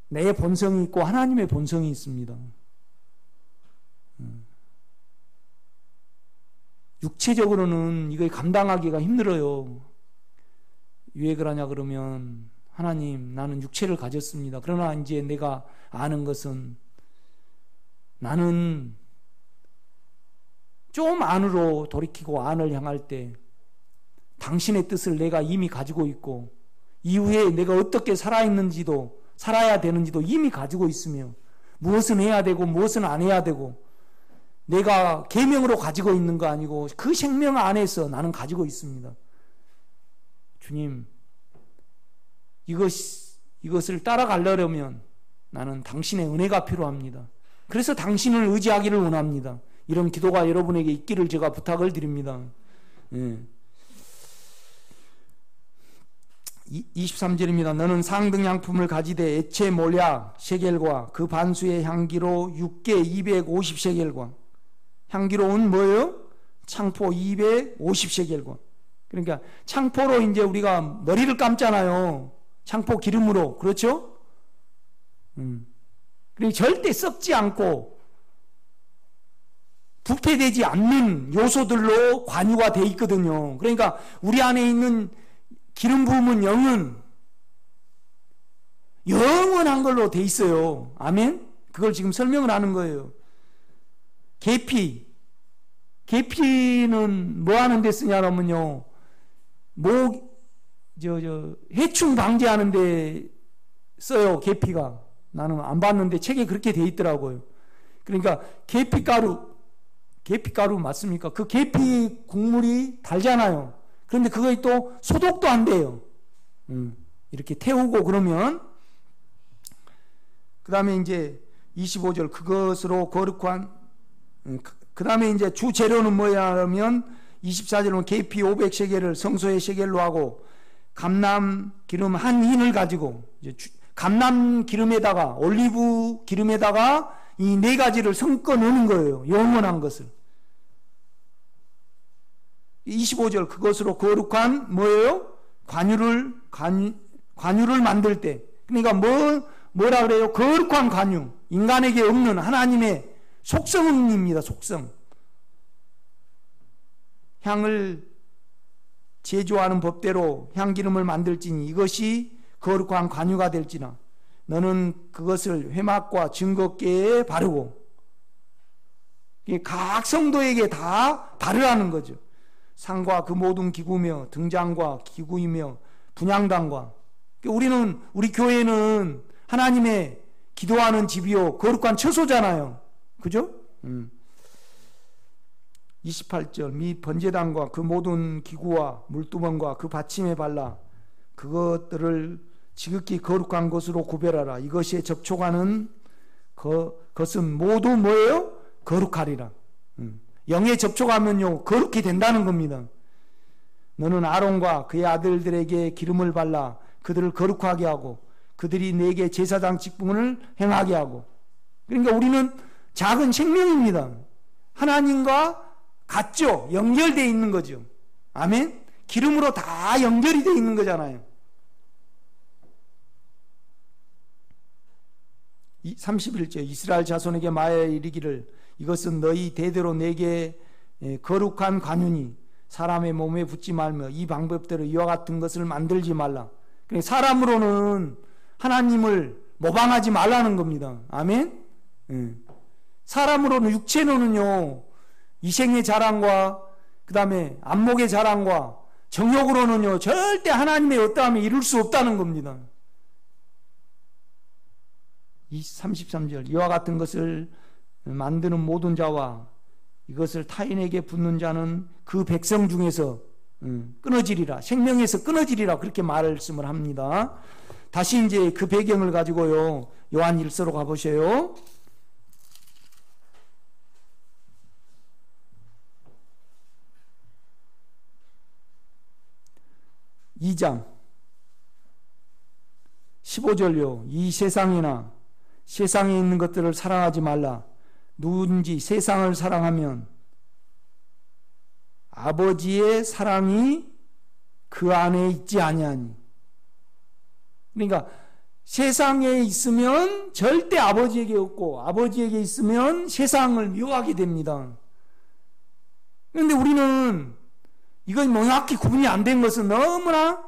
내 본성이 있고 하나님의 본성이 있습니다. 육체적으로는 이걸 감당하기가 힘들어요. 왜 그러냐 그러면 하나님, 나는 육체를 가졌습니다. 그러나 이제 내가 아는 것은 나는 좀 안으로 돌이키고 안을 향할 때 당신의 뜻을 내가 이미 가지고 있고 이후에 내가 어떻게 살아야 되는지도 이미 가지고 있으며 무엇은 해야 되고 무엇은 안 해야 되고 내가 계명으로 가지고 있는 거 아니고 그 생명 안에서 나는 가지고 있습니다. 주님, 이것을 따라가려면 나는 당신의 은혜가 필요합니다. 그래서 당신을 의지하기를 원합니다. 이런 기도가 여러분에게 있기를 제가 부탁을 드립니다. 23절입니다. 너는 상등양품을 가지되 액체 몰약 세겔과 그 반수의 향기로 6개 250세겔과 향기로운 뭐예요? 창포 250세겔과. 그러니까 창포로 이제 우리가 머리를 감잖아요. 창포 기름으로. 그렇죠? 그러니까 절대 썩지 않고 부패되지 않는 요소들로 관유가 돼 있거든요. 그러니까 우리 안에 있는 기름 부음은 영원한 걸로 돼 있어요. 아멘? 그걸 지금 설명을 하는 거예요. 계피는 뭐 하는 데 쓰냐면요. 해충 방지하는 데 써요. 계피가. 나는 안 봤는데 책에 그렇게 돼 있더라고요. 그러니까 계피가루 맞습니까? 그 계피 국물이 달잖아요. 그런데 그거 또 소독도 안 돼요. 이렇게 태우고 그러면 그 다음에 이제 25절 그것으로 거룩한 그 다음에 이제 주 재료는 뭐야 하면 24절은 계피 500세겔을 성소의 세겔로 하고 감람 기름 한 흰을 가지고 이제 감람 기름에다가 올리브 기름에다가 이 네 가지를 섞어 넣는 거예요. 영원한 것을. 25절 그것으로 거룩한 뭐예요? 관유를 만들 때. 그러니까 뭐라 그래요? 거룩한 관유. 인간에게 없는 하나님의 속성입니다. 속성. 향을 제조하는 법대로 향기름을 만들지니 이것이 거룩한 관유가 될지나 너는 그것을 회막과 증거궤에 바르고 각 성도에게 다 바르라는 거죠. 상과 그 모든 기구며 등잔과 기구이며 분향단과 우리 교회는 하나님의 기도하는 집이요 거룩한 처소잖아요. 그죠? 28절 미 번제단과 그 모든 기구와 물두번과 그 받침에 발라 그것들을 지극히 거룩한 것으로 구별하라. 이것에 접촉하는 것은 모두 뭐예요? 거룩하리라. 영에 접촉하면요 거룩히 된다는 겁니다. 너는 아론과 그의 아들들에게 기름을 발라 그들을 거룩하게 하고 그들이 내게 제사장 직분을 행하게 하고. 그러니까 우리는 작은 생명입니다. 하나님과 같죠? 연결되어 있는 거죠. 아멘? 기름으로 다 연결이 되어 있는 거잖아요. 31절 이스라엘 자손에게 말하여 이르기를 이것은 너희 대대로 내게 거룩한 관윤이 사람의 몸에 붙지 말며 이 방법대로 이와 같은 것을 만들지 말라. 그러니까 사람으로는 하나님을 모방하지 말라는 겁니다. 아멘? 사람으로는 육체로는요 이생의 자랑과 그 다음에 안목의 자랑과 정욕으로는요 절대 하나님의 어떠함에 이룰 수 없다는 겁니다. 33절 이와 같은 것을 만드는 모든 자와 이것을 타인에게 붙는 자는 그 백성 중에서 끊어지리라. 생명에서 끊어지리라. 그렇게 말씀을 합니다. 다시 이제 그 배경을 가지고요 요한 1서로 가보세요. 2장 15절요 이 세상이나 세상에 있는 것들을 사랑하지 말라. 누군지 세상을 사랑하면 아버지의 사랑이 그 안에 있지 아니하니. 그러니까 세상에 있으면 절대 아버지에게 없고 아버지에게 있으면 세상을 미워하게 됩니다. 그런데 우리는 이건 명확히 구분이 안 된 것은 너무나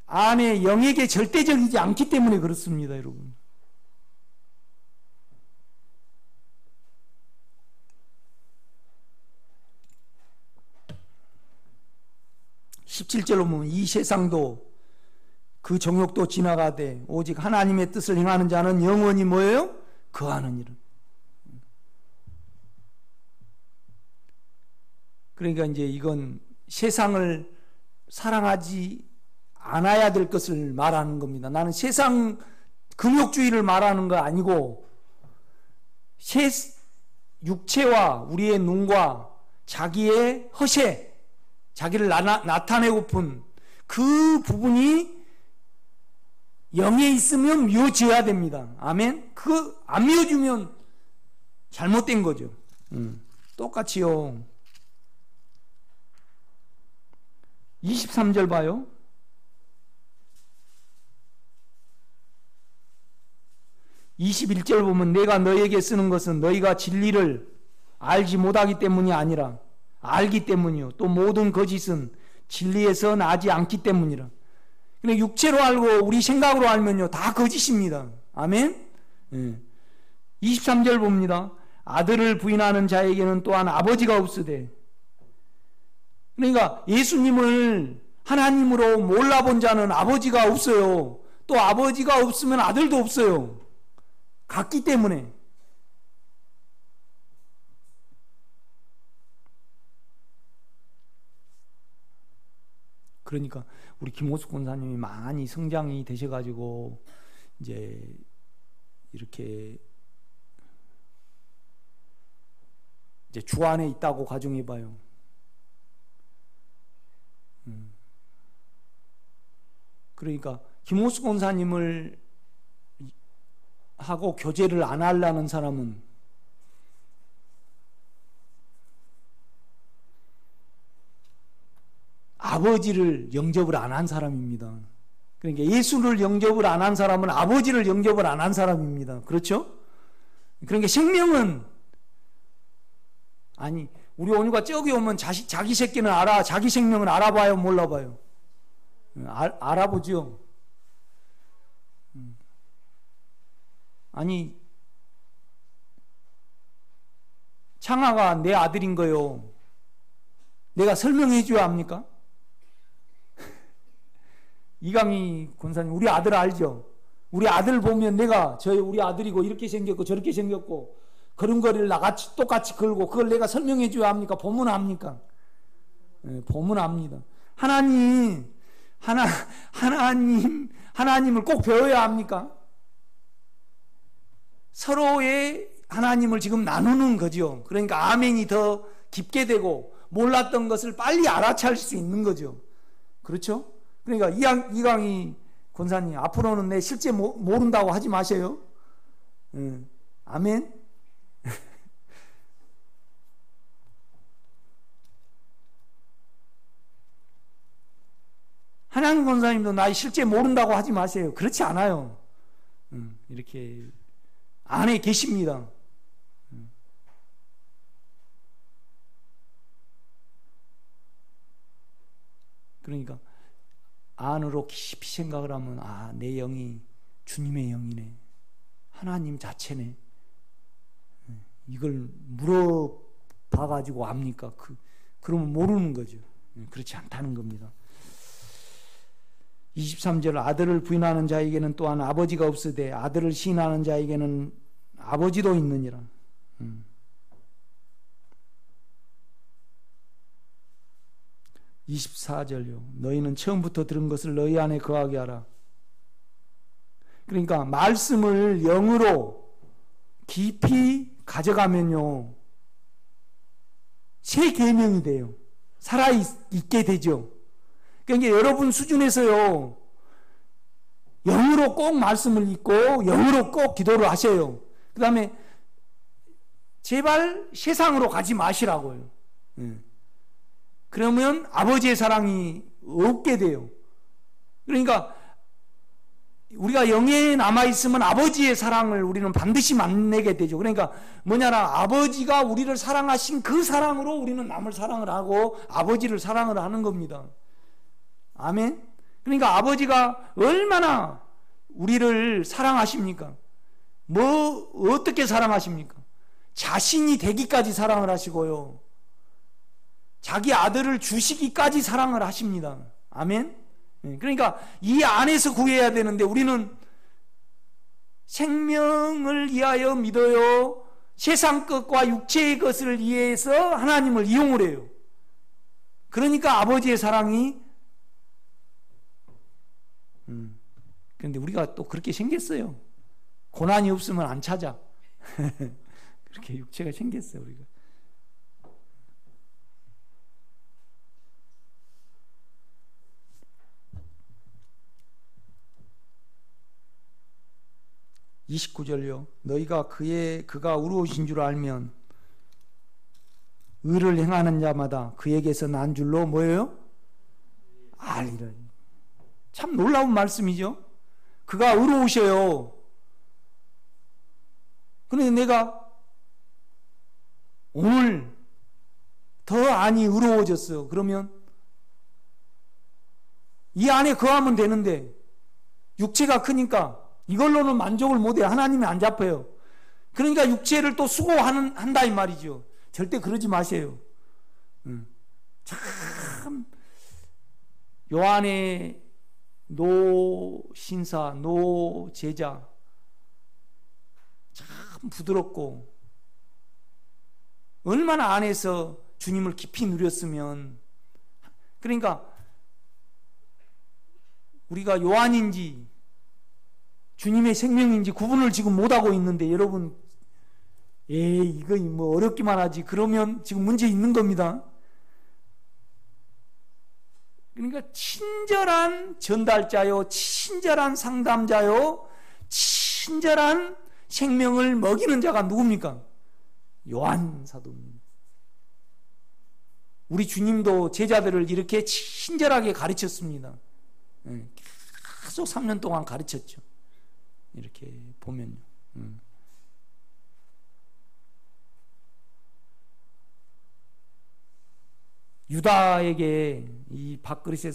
안에 영에게 절대적이지 않기 때문에 그렇습니다, 여러분. (17절로) 보면 이 세상도 그 정욕도 지나가되 오직 하나님의 뜻을 행하는 자는 영원히 뭐예요? 거하느니라. 그러니까 이제 이건 세상을 사랑하지 않아야 될 것을 말하는 겁니다. 나는 세상 금욕주의를 말하는 거 아니고 육체와 우리의 눈과 자기의 허세, 자기를 나타내고픈 그 부분이 영에 있으면 미워져야 됩니다. 아멘? 그거 안 미워주면 잘못된 거죠. 똑같이요. 23절 봐요. 21절 보면 내가 너에게 쓰는 것은 너희가 진리를 알지 못하기 때문이 아니라 알기 때문이요. 또 모든 거짓은 진리에서 나지 않기 때문이라. 근데 육체로 알고 우리 생각으로 알면요 다 거짓입니다. 아멘? 23절 봅니다. 아들을 부인하는 자에게는 또한 아버지가 없으되. 그러니까 예수님을 하나님으로 몰라본 자는 아버지가 없어요. 또 아버지가 없으면 아들도 없어요. 같기 때문에. 그러니까 우리 김호숙 권사님이 많이 성장이 되셔가지고 이제 이렇게 이제 주 안에 있다고 가정해봐요. 그러니까 김호숙 권사님을 하고 교제를 안 하려는 사람은 아버지를 영접을 안 한 사람입니다. 그러니까 예수를 영접을 안 한 사람은 아버지를 영접을 안 한 사람입니다. 그렇죠? 그러니까 생명은 아니 우리 온유가 저기 오면 자기 새끼는 알아. 자기 생명은 알아봐요? 몰라봐요? 알아보죠. 아니 창아가 내 아들인 거요. 내가 설명해 줘야 합니까? 이강희 권사님 우리 아들 알죠? 우리 아들 보면 내가 우리 아들이고 이렇게 생겼고 저렇게 생겼고 걸음걸이를 나같이 똑같이 걸고 그걸 내가 설명해 줘야 합니까? 보면 압니까? 네, 보면 압니다. 하나님을 꼭 배워야 합니까? 서로의 하나님을 지금 나누는 거죠. 그러니까 아멘이 더 깊게 되고 몰랐던 것을 빨리 알아차릴 수 있는 거죠. 그렇죠? 그러니까 이강희 권사님, 앞으로는 내 실제 모른다고 하지 마세요. 아멘. 한양근 권사님도 나 실제 모른다고 하지 마세요. 그렇지 않아요. 이렇게 안에 계십니다. 그러니까 안으로 깊이 생각을 하면 내 영이 주님의 영이네. 하나님 자체네. 이걸 물어봐가지고 압니까? 그러면 모르는 거죠. 그렇지 않다는 겁니다. 23절 아들을 부인하는 자에게는 또한 아버지가 없으되 아들을 시인하는 자에게는 아버지도 있느니라. 24절요. 너희는 처음부터 들은 것을 너희 안에 거하게 하라. 그러니까 말씀을 영으로 깊이 가져가면요. 새 계명이 돼요. 살아있게 되죠. 그러니까 여러분 수준에서요. 영으로 꼭 말씀을 읽고 영으로 꼭 기도를 하셔요. 그 다음에 제발 세상으로 가지 마시라고요. 그러면 아버지의 사랑이 없게 돼요. 그러니까 우리가 영에 남아있으면 아버지의 사랑을 우리는 반드시 만나게 되죠. 그러니까 뭐냐라 아버지가 우리를 사랑하신 그 사랑으로 우리는 남을 사랑을 하고 아버지를 사랑을 하는 겁니다. 아멘. 그러니까 아버지가 얼마나 우리를 사랑하십니까? 어떻게 사랑하십니까? 자신이 되기까지 사랑을 하시고요. 자기 아들을 주시기까지 사랑을 하십니다. 아멘. 그러니까 이 안에서 구해야 되는데 우리는 생명을 위하여 믿어요. 세상 것과 육체의 것을 위해서 하나님을 이용을 해요. 그러니까 아버지의 사랑이 그런데 우리가 또 그렇게 생겼어요. 고난이 없으면 안 찾아. 그렇게 육체가 생겼어요, 우리가. (29절요) 너희가 그가 의로우신 줄 알면 의를 행하는 자마다 그에게서 난 줄로 뭐예요? 알리라. 참 놀라운 말씀이죠. 그가 의로우셔요. 그런데 내가 오늘 더 안이 의로워졌어요. 그러면 이 안에 거하면 되는데 육체가 크니까 이걸로는 만족을 못해요. 하나님이 안 잡혀요. 그러니까 육체를 또 수고한다 이 말이죠. 절대 그러지 마세요. 참 요한의 노신사, 노제자 참 부드럽고 얼마나 안에서 주님을 깊이 누렸으면. 그러니까 우리가 요한인지 주님의 생명인지 구분을 지금 못하고 있는데 여러분 이거 뭐 어렵기만 하지 그러면 지금 문제 있는 겁니다. 그러니까 친절한 전달자요, 친절한 상담자요, 친절한 생명을 먹이는 자가 누굽니까? 요한 사도입니다. 우리 주님도 제자들을 이렇게 친절하게 가르쳤습니다. 계속 3년 동안 가르쳤죠. 이렇게 보면요. 유다에게 이 밥그릇에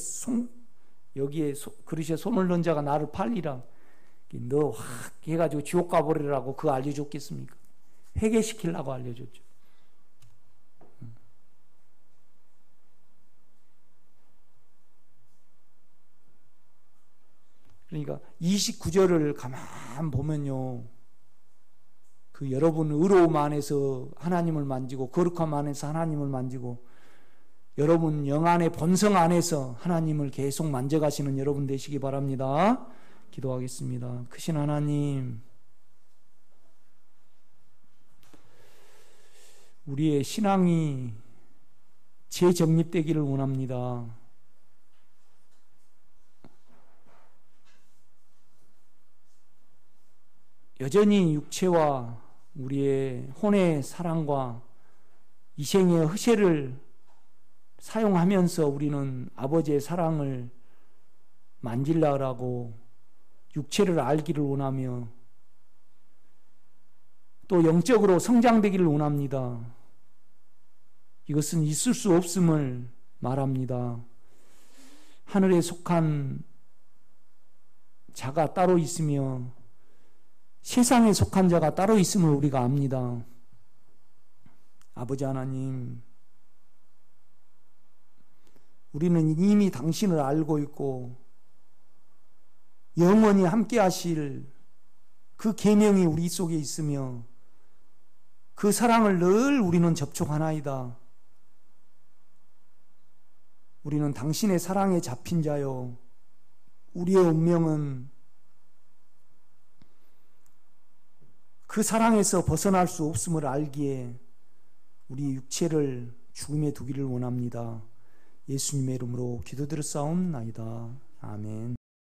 여기에 그릇에 손을 넣은 자가 나를 팔리라. 너 확 해가지고 지옥 가버리라고 그거 알려줬겠습니까? 회개시키려고 알려줬죠. 그러니까 29절을 가만 보면요. 그 여러분 의로움 안에서 하나님을 만지고 거룩함 안에서 하나님을 만지고 여러분 영 안의 본성 안에서 하나님을 계속 만져가시는 여러분 되시기 바랍니다. 기도하겠습니다. 크신 하나님, 우리의 신앙이 재정립되기를 원합니다. 여전히 육체와 우리의 혼의 사랑과 이생의 허세를 사용하면서 우리는 아버지의 사랑을 만질라고 육체를 알기를 원하며 또 영적으로 성장되기를 원합니다. 이것은 있을 수 없음을 말합니다. 하늘에 속한 자가 따로 있으며 세상에 속한 자가 따로 있음을 우리가 압니다. 아버지 하나님, 우리는 이미 당신을 알고 있고 영원히 함께 하실 그 계명이 우리 속에 있으며 그 사랑을 늘 우리는 접촉하나이다. 우리는 당신의 사랑에 잡힌 자요, 우리의 운명은 그 사랑에서 벗어날 수 없음을 알기에 우리 육체를 죽음에 두기를 원합니다. 예수님의 이름으로 기도드렸사옵나이다. 아멘.